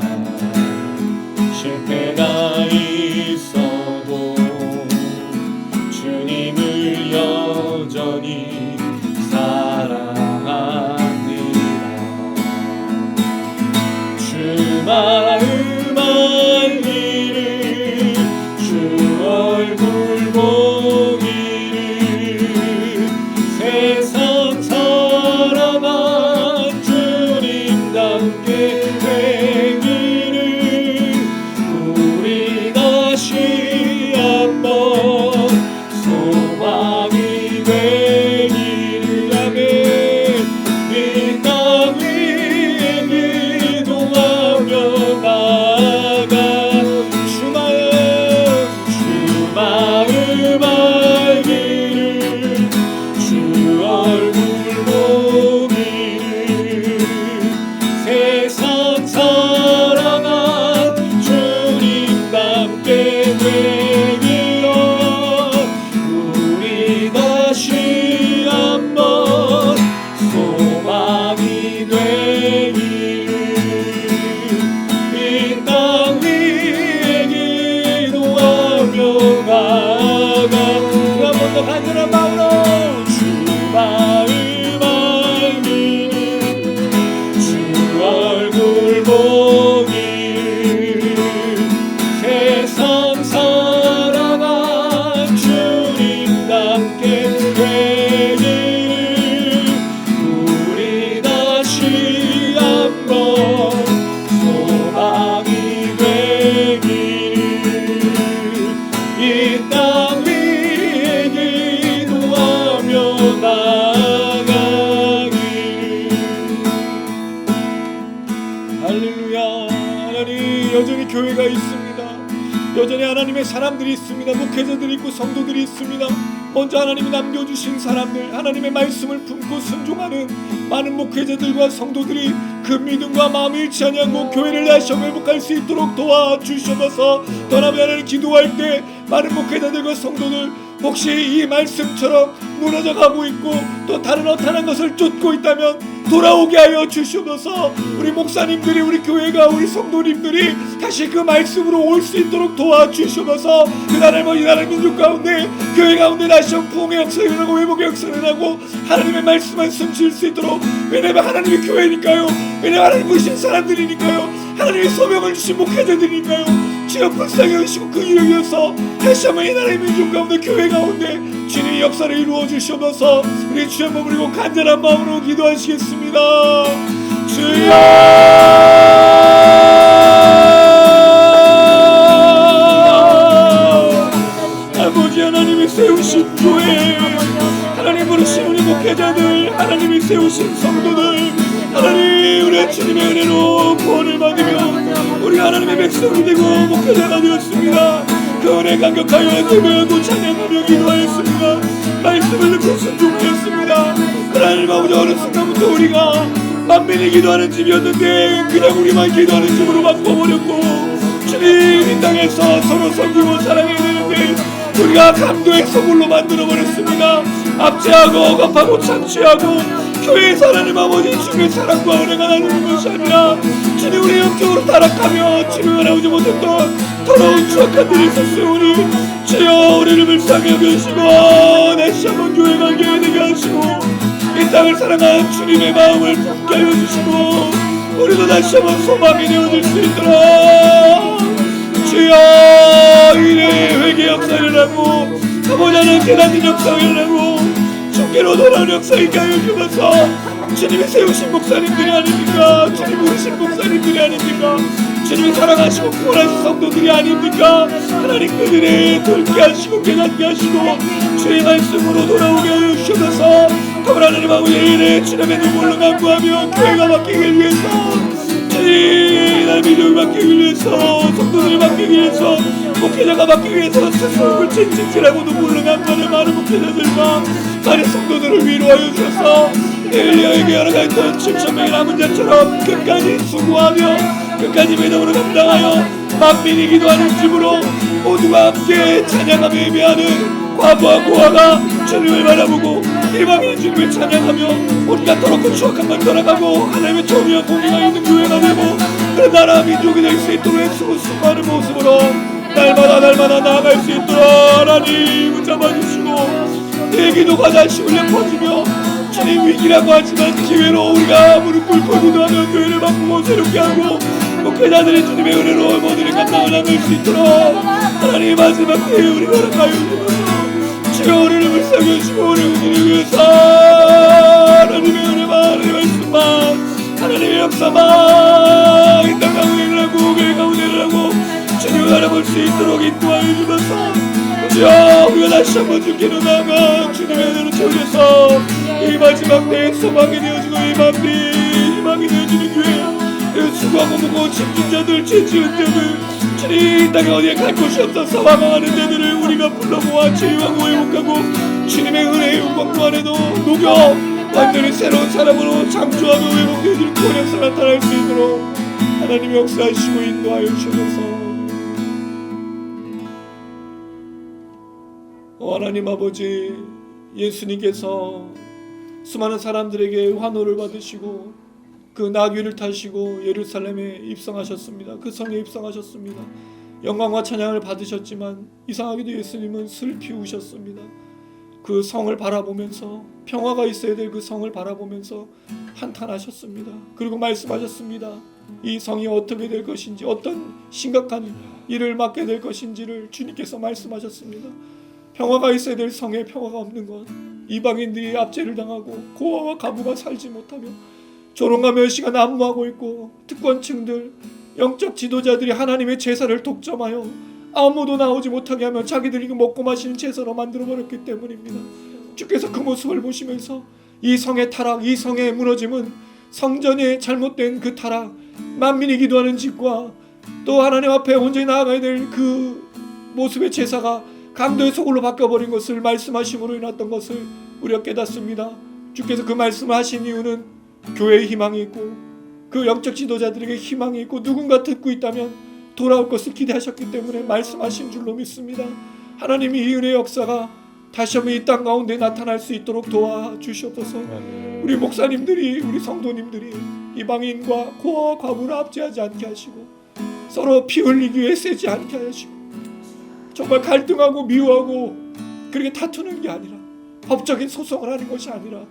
실패가 있어도 주님을 여전히 사랑합니다. 주 마음 알기를 주 얼굴 보기를 세상 사랑한 주님 닮게 되기를 우리 다시 한번 소망이 되기를 아멘. 이 땅 위에 기도하며 나가 주 마음 알기를 주 얼굴 보기를 세상 사랑한 주님 닮게 되기를 우리 다시 한번 소망이 되기를 이 땅 위에 기도하며 나가 한 번 더 간절한 마음으로 주 마음 알기를 주 얼굴 보기를 세상 사랑한 주님 닮게 되기를 우리 다시 한번 소망이 되기를 이 땅 위에 기도하며 나가기를 할렐루야. 하나님 여전히 교회가 있습니다. 여전히 하나님의 사람들이 있습니다. 목회자들이 있고 성도들이 있습니다. 먼저 하나님이 남겨주신 사람들, 하나님의 말씀을 품고 순종하는 많은 목회자들과 성도들이 그 믿음과 마음을 잃지 아니하고 교회를 다시 회복할 수 있도록 도와주셔서 떠나면 하나님 기도할 때 많은 목회자들과 성도들 혹시 이 말씀처럼 무너져 가고 있고 또 다른 어떠한 것을 쫓고 있다면 돌아오게 하여 주시옵소서. 우리 목사님들이 우리 교회가 우리 성도님들이 다시 그 말씀으로 올 수 있도록 도와주시옵소서. 그 나라의 이 나라 민족 가운데 교회 가운데 다시 부흥의 역사를 일어나고 회복의 역사를 일어나고 하나님의 말씀만 숨쉴 수 있도록. 왜냐하면 하나님의 교회니까요. 왜냐하면 하나님 부르신 사람들이니까요. 하나님의 소명을 주신 목회자들이니까요. 주여 불쌍히 여기시고 그 일을 위해서 다시 한번 이 나라의 민족 가운데 교회 가운데 주님의 역사를 이루어 주시옵소서. 우리 주여 머무르고 간절한 마음으로 기도하시겠습니다. 주여 아버지 하나님이 세우신 교회, 하나님 부르신 우리 목회자들, 하나님이 세우신 성도들, 하나님 우리 주님의 은혜로 구원을 받으며 우리 하나님의 백성이 되고 목회자가 되었습니다. 그 은혜 감격하여 예배하고 찬양하며 기도하였습니다. 말씀을 듣고 순종하였습니다. 하나님 아버지 어느 순간부터 우리가 만민이 기도하는 집이었는데 그냥 우리만 기도하는 집으로 바꿔버렸고 주님 이 땅에서 서로 섬기고 사랑해야 되는데 우리가 감도의 소굴로 만들어버렸습니다. 압제하고 억압하고 착취하고 교회에서 하나님 아버지 주님의 사랑과 은혜가 나누는 것이 아니라 주님 우리 영적으로 타락하며 주님을 나오지 못했던 더러운 추악한 일이 있었으니 주여 우리를 불쌍히 여기시고 다시 한번 교회가 알게 되게 하시고 이 땅을 사랑하는 주님의 마음을 품게 하여 주시고 우리도 다시 한번 소망이 되어질 수 있도록 주여 이래 회개 역사를 일어나고 가보자는 깨닫는 역사를 일어나고 주께로 돌아오는 역사에 가여 주면서 주님이 세우신 목사님들이 아닙니까? 주님 부르신 목사님들이 아닙니까? 주님이 사랑하시고 구원하신 성도들이 아닙니까? 하나님 그들을 돌게 하시고 깨닫게 하시고 주의 말씀으로 돌아오게 하여 주셔서 더불어 하나님 아버지 주님의 눈물로 간구하며 교회가 바뀌기 위해서 주님의 믿음을 바뀌기 위해서 성도들을 바뀌기 위해서 목회자가 바뀌기 위해서 스스로를 찔찔하고 눈물로 간구하는 많은 목회자들과 많은 성도들을 위로하여 주셔서 엘리야에게 열어가 있던 7,000명의 남은 자처럼 끝까지 수고하며 끝까지 믿음으로 감당하여 만민이 기도하는 집으로 모두가 함께 찬양하며 예배하는 과부와 고아가 주님을 바라보고 희망의 주님을 찬양하며 온갖 더럽고 추악한 말 떠나가고 하나님의 정의와 공의가 있는 교회가 되고 그런 나라 민족이 될 수 있도록 애쓰고 수고하는 모습으로 날마다 나아갈 수 있도록 하나님 잡아주시고 내 기도가 다시 울려 퍼지며 주님 위기라고 하지만 기회로 우리가 무릎 꿇고 기도하며 교회를 바꾸고 새롭게 하고 목회자들의 주님의 은혜로 모두를 감당을 나눌 수 있도록 하나님 마지막 때에 우리가 허락하여 주셔서 주여 우리를 불쌍히 여시고 우리 우리를 위해서 하나님의 은혜만 하나님의 말씀만 하나님의 역사만 이 땅 가운데 일어나고 교회 가운데 일어나고 주님을 알아볼 수 있도록 인도하여 주셔서 주여 우리가 다시 한번 주께로 나아가 주님의 은혜로 채우셔서 이 마지막 때에 소망이 되어주고 희망이 되어주는 교회 수고하고 무거운 짐진 자들 죄 지은 자들 주님 이 땅에 어디에 갈 곳이 없어서 방황하는 자들을 우리가 불러모아 치유하고 회복하고 주님의 은혜의 영광 안에도 녹여 완전히 새로운 사람으로 창조하고 회복되어지는 구원 역사 나타날 수 있도록 하나님 역사하시고 인도하여 주셔서 하나님 아버지 예수님께서 수많은 사람들에게 환호를 받으시고 그 나귀를 타시고 예루살렘에 입성하셨습니다. 그 성에 입성하셨습니다. 영광과 찬양을 받으셨지만 이상하게도 예수님은 슬피 우셨습니다. 그 성을 바라보면서 평화가 있어야 될 그 성을 바라보면서 한탄하셨습니다. 그리고 말씀하셨습니다. 이 성이 어떻게 될 것인지 어떤 심각한 일을 맡게 될 것인지를 주님께서 말씀하셨습니다. 평화가 있어야 될 성에 평화가 없는 것, 이방인들이 압제를 당하고 고아와 가부가 살지 못하며 조롱과 멸시가 난무하고 있고 특권층들, 영적 지도자들이 하나님의 제사를 독점하여 아무도 나오지 못하게 하며 자기들이 먹고 마시는 제사로 만들어버렸기 때문입니다. 주께서 그 모습을 보시면서 이 성의 타락, 이 성의 무너짐은 성전의 잘못된 그 타락, 만민이 기도하는 집과 또 하나님 앞에 온전히 나아가야 될 그 모습의 제사가 강도의 소굴로 바뀌어버린 것을 말씀하심으로 인했던 것을 우리가 깨닫습니다. 주께서 그 말씀을 하신 이유는 교회에 희망이 있고 그 영적 지도자들에게 희망이 있고 누군가 듣고 있다면 돌아올 것을 기대하셨기 때문에 말씀하신 줄로 믿습니다. 하나님이 이 은혜의 역사가 다시 한번 이 땅 가운데 나타날 수 있도록 도와주시옵소서. 우리 목사님들이 우리 성도님들이 이방인과 고아와 과부를 압제하지 않게 하시고 서로 피 흘리기 위해 세지 않게 하시고 정말 갈등하고 미워하고 그렇게 다투는 게 아니라 법적인 소송을 하는 것이 아니라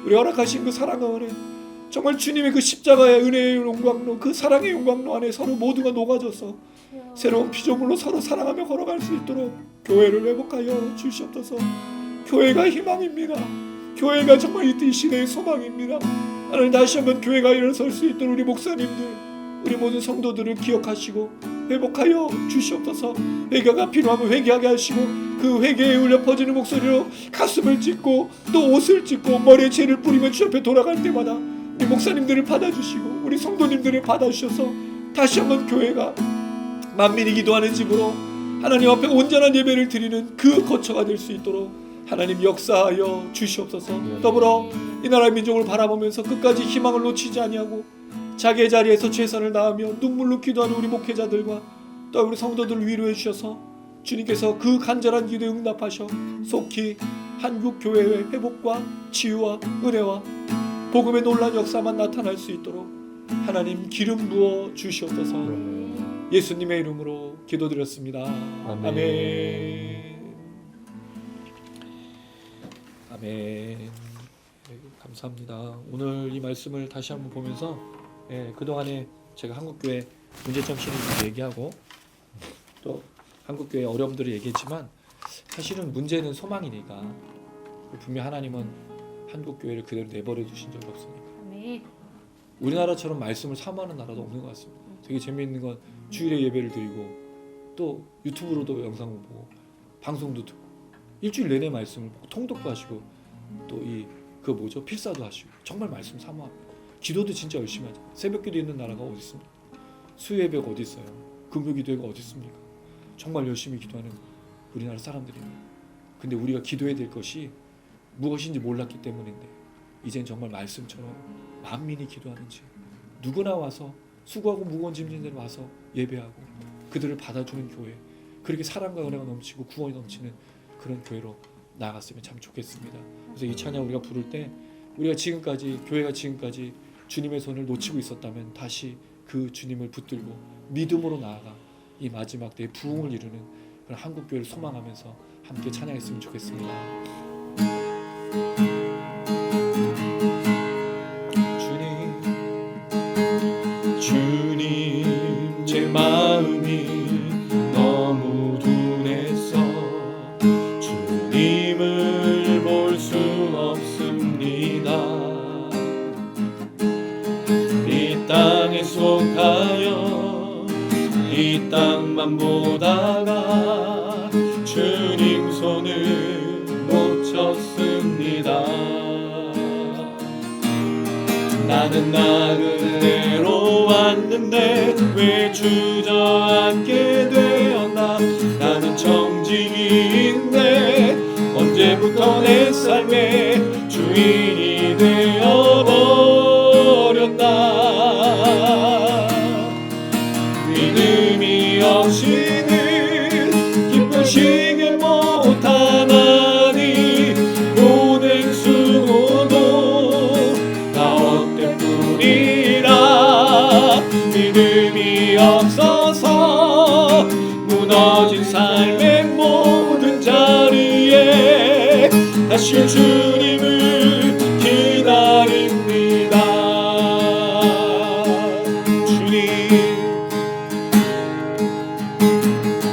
우리 허락하신 그 사랑의 은혜 정말 주님의 그 십자가의 은혜의 영광로 그 사랑의 영광로 안에 서로 모두가 녹아져서 새로운 피조물로 서로 사랑하며 걸어갈 수 있도록 교회를 회복하여 주시옵소서. 교회가 희망입니다. 교회가 정말 이 시대의 소망입니다. 하나님 다시 한번 교회가 일어설 수 있도록 우리 목사님들 우리 모든 성도들을 기억하시고 회복하여 주시옵소서. 회개가 필요하면 회개하게 하시고 그 회개에 울려 퍼지는 목소리로 가슴을 찢고 또 옷을 찢고 머리에 죄를 뿌리며 주 앞에 돌아갈 때마다 우리 목사님들을 받아주시고 우리 성도님들을 받아주셔서 다시 한번 교회가 만민이 기도하는 집으로 하나님 앞에 온전한 예배를 드리는 그 거처가 될 수 있도록 하나님 역사하여 주시옵소서. 더불어 이 나라의 민족을 바라보면서 끝까지 희망을 놓치지 아니하고 자기의 자리에서 최선을 다하며 눈물로 기도하는 우리 목회자들과 또 우리 성도들을 위로해 주셔서 주님께서 그 간절한 기도에 응답하셔 속히 한국교회의 회복과 치유와 은혜와 복음의 놀라운 역사만 나타날 수 있도록 하나님 기름 부어 주시옵소서. 예수님의 이름으로 기도드렸습니다. 아멘. 아멘. 감사합니다. 오늘 이 말씀을 다시 한번 보면서 그동안에 제가 한국교회 문제점 신앙을 얘기하고 또 한국교회 어려움들을 얘기했지만 사실은 문제는 소망이니까 분명 하나님은 한국교회를 그대로 내버려 두신 적이 없으니까. 아멘. 우리나라처럼 말씀을 사모하는 나라도 없는 것 같습니다. 되게 재미있는 건 주일에 예배를 드리고 또 유튜브로도 영상을 보고 방송도 듣고 일주일 내내 말씀을 보고 통독도 하시고 또 필사도 하시고 정말 말씀 사모합니다. 기도도 진짜 열심히 하죠. 새벽기도 있는 나라가 어디 있습니까? 수요예배가 어디 있어요? 금요기도회가 어디 있습니까? 정말 열심히 기도하는 우리나라 사람들입니다. 근데 우리가 기도해야 될 것이 무엇인지 몰랐기 때문인데 이젠 정말 말씀처럼 만민이 기도하는지 누구나 와서 수고하고 무거운 짐진 대로 와서 예배하고 그들을 받아주는 교회, 그렇게 사랑과 은혜가 넘치고 구원이 넘치는 그런 교회로 나아갔으면 참 좋겠습니다. 그래서 이 찬양 우리가 부를 때 우리가 지금까지 교회가 지금까지 주님의 손을 놓치고 있었다면 다시 그 주님을 붙들고 믿음으로 나아가 이 마지막 때의 부흥을 이루는 그런 한국교회를 소망하면서 함께 찬양했으면 좋겠습니다. 주님 제 마음이 너무 둔해서 주님을 볼 수 없습니다. 이 땅에 속하여 이 땅만 보다가 주님 손을 놓쳤습니다. 나는 나그네로 왔는데 왜 주저앉게 되었나. 나는 정직인데 언제부터 내 삶의 주인이 되어버렸나. 믿음이 없이는 기쁘시게 못하나니 고된 수고도 다 헛된 뿐이라. 믿음이 없어서 무너진 삶의 모든 자리에 다시 주님을 기다립니다.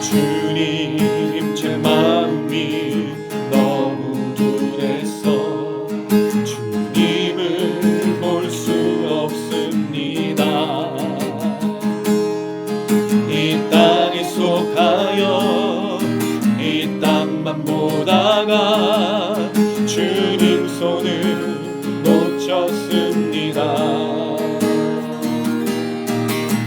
주님 제 마음이 너무 둔해서 주님을 볼 수 없습니다. 이 땅에 속하여 이 땅만 보다가 주님 손을 놓쳤습니다.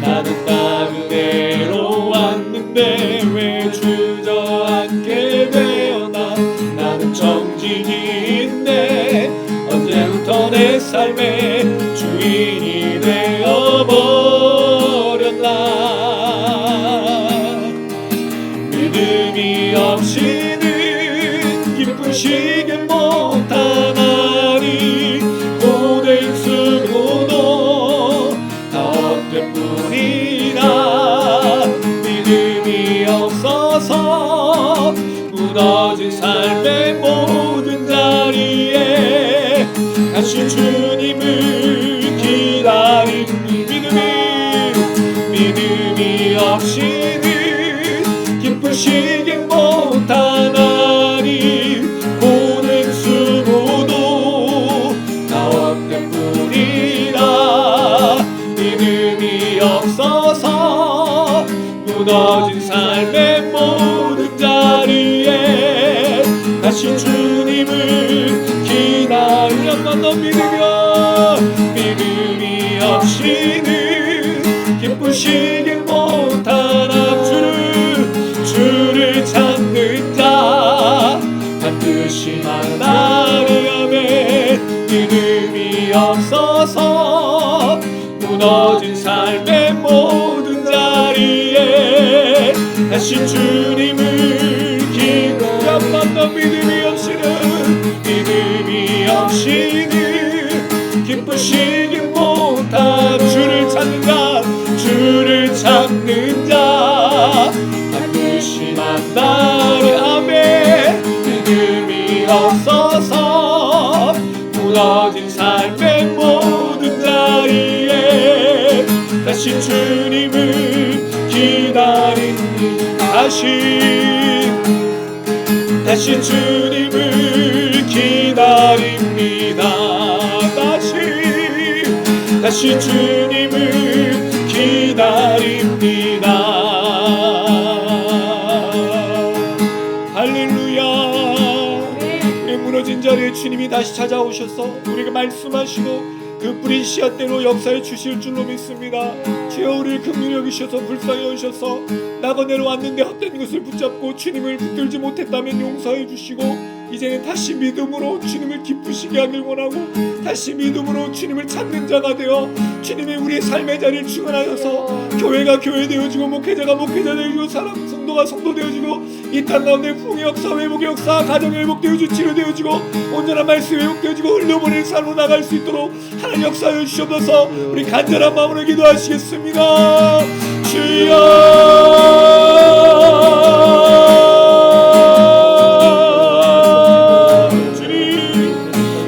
나는 나그네로 왔는데 왜 주저앉게 되었나. 나는 정직인데 언제부터 내 삶의 주인이 되어버렸나. 믿음이 없이는 기쁘시게 못하나니 고된 수고도 다 헛된 뿐이라. 믿음이 없어서 무너진 삶의 모든 자리에 다시 주님을 기다리니. 믿음이 없이는 기쁘시게 못하나니 고된 수고도 다 헛된 뿐이라. 믿음이 없어서 무너진 삶의 모든 자리에 다시 주님을 기다렸던 너 믿음이 없이는 기쁘시게 못하나. 주를 찾는 자 반드시 만나리. 아멘. 믿음이 없어서 무너진 삶의 모든 자리에 다시 주님을 주시옵소서. 무너진 삶의 모든 자리에 다시 주님을 기다립니다. 다시 주님을 기다립니다. 다시 주님을 기다립니다. 할렐루야. 우리 무너진 자리에 주님이 다시 찾아오셔서 우리에게 말씀하시고 그 뿌린 씨앗대로 역사해 주실 줄로 믿습니다. 주여 우리를 긍휼히 여기셔서 불쌍히 여기셔서 나그네로 왔는데 헛된 것을 붙잡고 주님을 붙들지 못했다면 용서해 주시고 이제는 다시 믿음으로 주님을 기쁘시게 하길 원하고 다시 믿음으로 주님을 찾는 자가 되어 주님이 우리의 삶의 자리를 주관하셔서 교회가 교회 되어지고 목회자가 목회자 되어지고 성도가 성도 되어지고 이 땅 가운데 부흥의 역사, 회복의 역사, 가정의 회복되어지고 치료되어지고 온전한 말씀이 회복되어지고 흘려보내는 삶으로 나갈 수 있도록 하나님 역사해 주시옵소서. 우리 간절한 마음으로 기도하시겠습니다. 주님,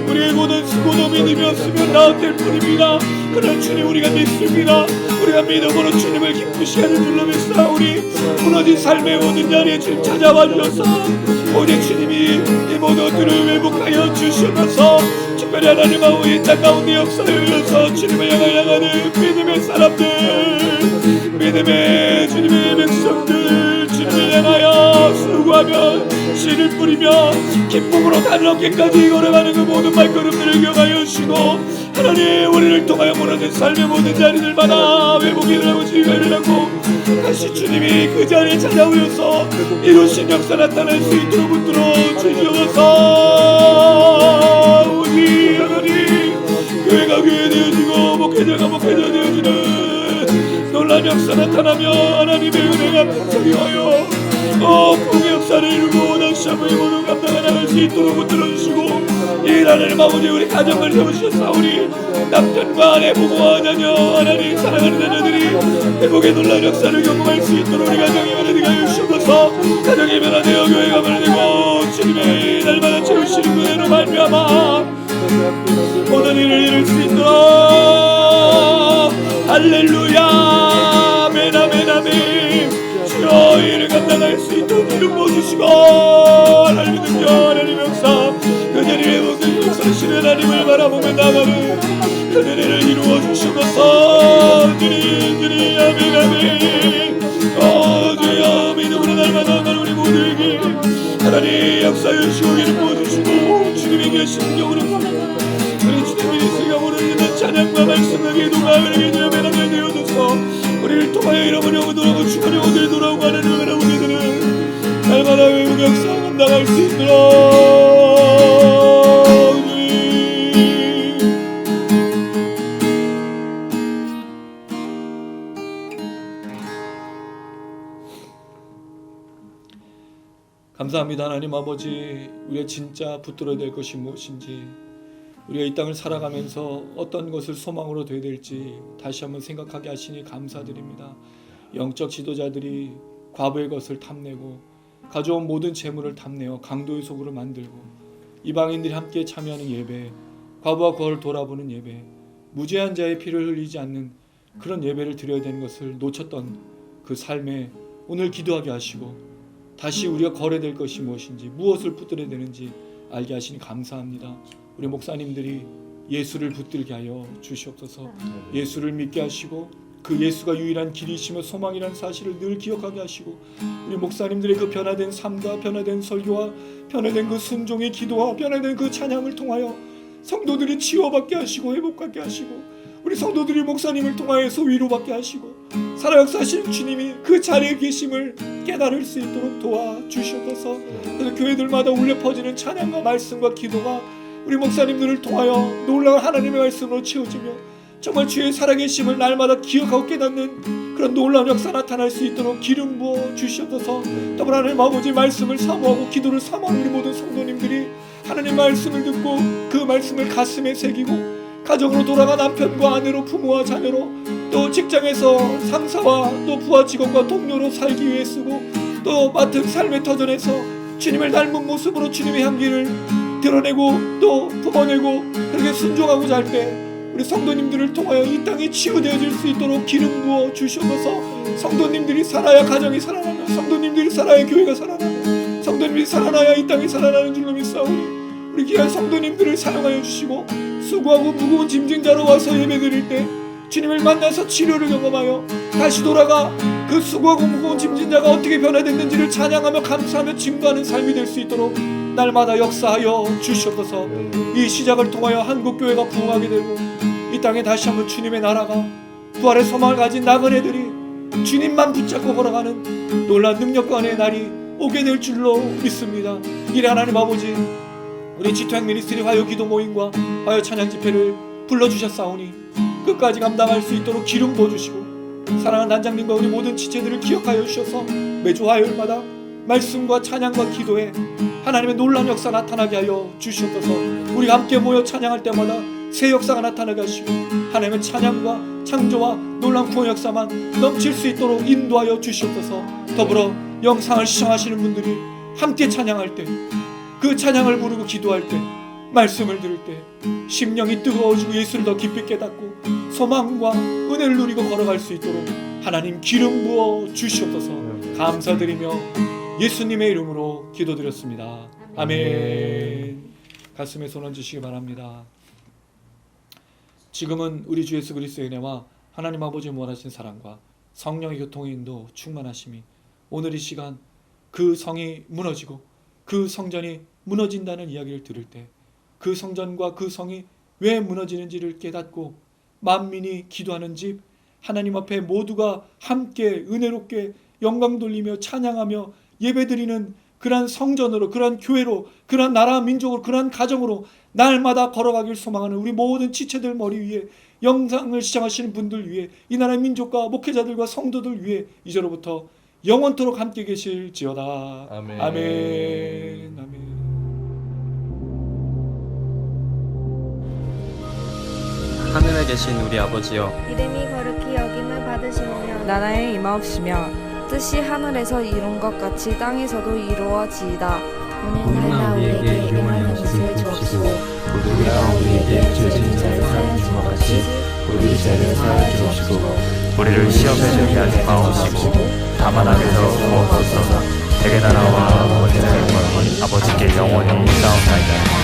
우리의 모든 수고도 믿음이었으면 나은될 뿐입니다. 그러나 주님 우리가 믿습니다. 우리가 믿음으로 주님을 기쁘시게 하는 줄로 믿사오니 무너진 삶의 모든 자리에 주님 찾아와 주셔서 오직 주님이 이 모든 것들을 회복하여 주시면서 특별히 하나님 아버지 땅 가운데 역사하여서 주님을 향하는 믿음의 사람들, 믿음의 주님의 백성들, 주님을 향하여 수고하며 씨를 뿌리며 기쁨으로 다른 어깨까지 걸어가는 그 모든 발걸음들을 기억하여 주시고 하나님 우리를 통하여 무너진 삶의 모든 자리들마다 회복이 일어나고 지휘를 하고 다시 주님이 그 자리에 찾아오셔서 이루신 역사 나타날 수 있도록 붙들어 주시옵소서. 우리 하나님 교회가 교회 되어지고 목회자가 목회자 되어지는 놀라운 역사 나타나며 하나님의 은혜가 풍성하여 부흥의 역사를 이루고 다시 한번 이 모든 감당해 나갈 수 있도록 붙들어주시고 이 하나님 아버지 우리 가정을 세우셨사오니 남편과 아내 부부와 자녀 하나님 사랑하는 자녀들이 회복의 놀라운 역사를 경험할 수 있도록 우리 가정이 변화되게 하여 주셔서 가정이 변화되어 교회가 변화되고 주님의 날마다 채우시는 은혜로 말미암아 모든 일을 이룰 수 있도록 할렐루야 아멘 아멘 아멘. 주여 이를 감당할 수 있도록 이름 부어주시고 하나님의 능력 하나님의 역사 그 자리에 모든 역사하시는 하나님을 바라보며 나가는 그 자리를 이루어 주시옵소서. 주님 아멘 아멘. 주여 믿음으로 날마다 하는 우리 모두에게 하나님 역사해 주시고 이름 부어주시고 주님이 계시는 영으로 우리 주님이 있으며 모르는 찬양과 말씀과 기도가 은혜에 변하게 되어줘서 우리를 통하여 잃어버린 영을 돌아오고 죽은 영혼들이 돌아오고 하나님을 바라보게 되는 날마다 외국 역사 감당할 수 있도록 감사합니다. 하나님 아버지 우리가 진짜 붙들어야 될 것이 무엇인지 우리가 이 땅을 살아가면서 어떤 것을 소망으로 둬야 될지 다시 한번 생각하게 하시니 감사드립니다. 영적 지도자들이 과부의 것을 탐내고 가져온 모든 재물을 탐내어 강도의 소굴을 만들고 이방인들이 함께 참여하는 예배, 과부와 거를 돌아보는 예배, 무죄한 자의 피를 흘리지 않는 그런 예배를 드려야 되는 것을 놓쳤던 그 삶에 오늘 기도하게 하시고 다시 우리가 거래될 것이 무엇인지 무엇을 붙들어야 되는지 알게 하시니 감사합니다. 우리 목사님들이 예수를 붙들게 하여 주시옵소서. 예수를 믿게 하시고 그 예수가 유일한 길이시며 소망이라는 사실을 늘 기억하게 하시고 우리 목사님들의 그 변화된 삶과 변화된 설교와 변화된 그 순종의 기도와 변화된 그 찬양을 통하여 성도들이 치유받게 하시고 회복받게 하시고 우리 성도들이 목사님을 통하여서 위로받게 하시고 살아 역사하시는 주님이 그 자리에 계심을 깨달을 수 있도록 도와주시옵소서. 그래서 교회들마다 울려 퍼지는 찬양과 말씀과 기도가 우리 목사님들을 통하여 놀라운 하나님의 말씀으로 채워지며 정말 주의 살아계심을 날마다 기억하고 깨닫는 그런 놀라운 역사 나타날 수 있도록 기름 부어 주시옵소서. 더불어 하나님 아버지 말씀을 사모하고 기도를 사모하는 우리 모든 성도님들이 하나님 말씀을 듣고 그 말씀을 가슴에 새기고 가정으로 돌아가 남편과 아내로 부모와 자녀로 또 직장에서 상사와 또 부하 직원과 동료로 살기 위해 쓰고 또 맡은 삶의 터전에서 주님을 닮은 모습으로 주님의 향기를 드러내고 또 품어내고 그렇게 순종하고자 할 때 우리 성도님들을 통하여 이 땅이 치유되어질 수 있도록 기름 부어 주시옵소서. 성도님들이 살아야 가정이 살아나며 성도님들이 살아야 교회가 살아나며 성도님들이 살아나야 이 땅이 살아나는 줄로 믿사오니 우리 귀한 성도님들을 사용하여 주시고 수고하고 무거운 짐진 자로 와서 예배드릴 때 주님을 만나서 치료를 경험하여 다시 돌아가 그 수고하고 무거운 짐진 자가 어떻게 변화됐는지를 찬양하며 감사하며 증거하는 삶이 될 수 있도록 날마다 역사하여 주시옵소서. 이 시작을 통하여 한국교회가 부흥하게 되고 이 땅에 다시 한번 주님의 나라가 부활의 소망을 가진 나그네들이 주님만 붙잡고 걸어가는 놀라운 능력과 은혜의 날이 오게 될 줄로 믿습니다. 이래 하나님 아버지, 우리 지토양 미니스트리 화요 기도 모임과 화요 찬양 집회를 불러주셨사오니 끝까지 감당할 수 있도록 기름 부어주시고 사랑하는 단장님과 우리 모든 지체들을 기억하여 주셔서 매주 화요일마다 말씀과 찬양과 기도에 하나님의 놀라운 역사 나타나게 하여 주시옵소서. 우리가 함께 모여 찬양할 때마다 새 역사가 나타나게 하시고 하나님의 찬양과 창조와 놀라운 구원 역사만 넘칠 수 있도록 인도하여 주시옵소서. 더불어 영상을 시청하시는 분들이 함께 찬양할 때, 그 찬양을 부르고 기도할 때, 말씀을 들을 때 심령이 뜨거워지고 예수를 더 깊이 깨닫고 소망과 은혜를 누리고 걸어갈 수 있도록 하나님 기름 부어 주시옵소서. 감사드리며 예수님의 이름으로 기도드렸습니다. 아멘. 가슴에 손 얹으시기 바랍니다. 지금은 우리 주 예수 그리스도의 은혜와 하나님 아버지의 무한하신 사랑과 성령의 교통의 인도 충만하심이 오늘 이 시간 그 성이 무너지고 그 성전이 무너진다는 이야기를 들을 때 그 성전과 그 성이 왜 무너지는지를 깨닫고 만민이 기도하는 집 하나님 앞에 모두가 함께 은혜롭게 영광 돌리며 찬양하며 예배드리는 그러한 성전으로, 그러한 교회로, 그러한 나라 민족으로, 그러한 가정으로 날마다 걸어가길 소망하는 우리 모든 지체들 머리 위에, 영상을 시청하시는 분들 위해, 이 나라의 민족과 목회자들과 성도들 위해 이제로부터 영원토록 함께 계실지어다. 아멘. 아멘. 아멘. 하늘에 계신 우리 아버지여, 이름이 거룩히 여김을 받으시오며 나라의 임하옵시며 뜻이 하늘에서 이룬 것 같이 땅에서도 이루어지이다. 오늘 날 우리에게 일용할 것을 주옵시고 우리가 우리에게 죄 지은 자를 사하여 준 것 같이 우리 죄를 사하여 주옵시고 우리를 시험에 들게 하지 마옵시고 다만 악에서 구하옵소서. 대개 나라와 권세와 영광은 아버지께 영원히 있사옵나이다.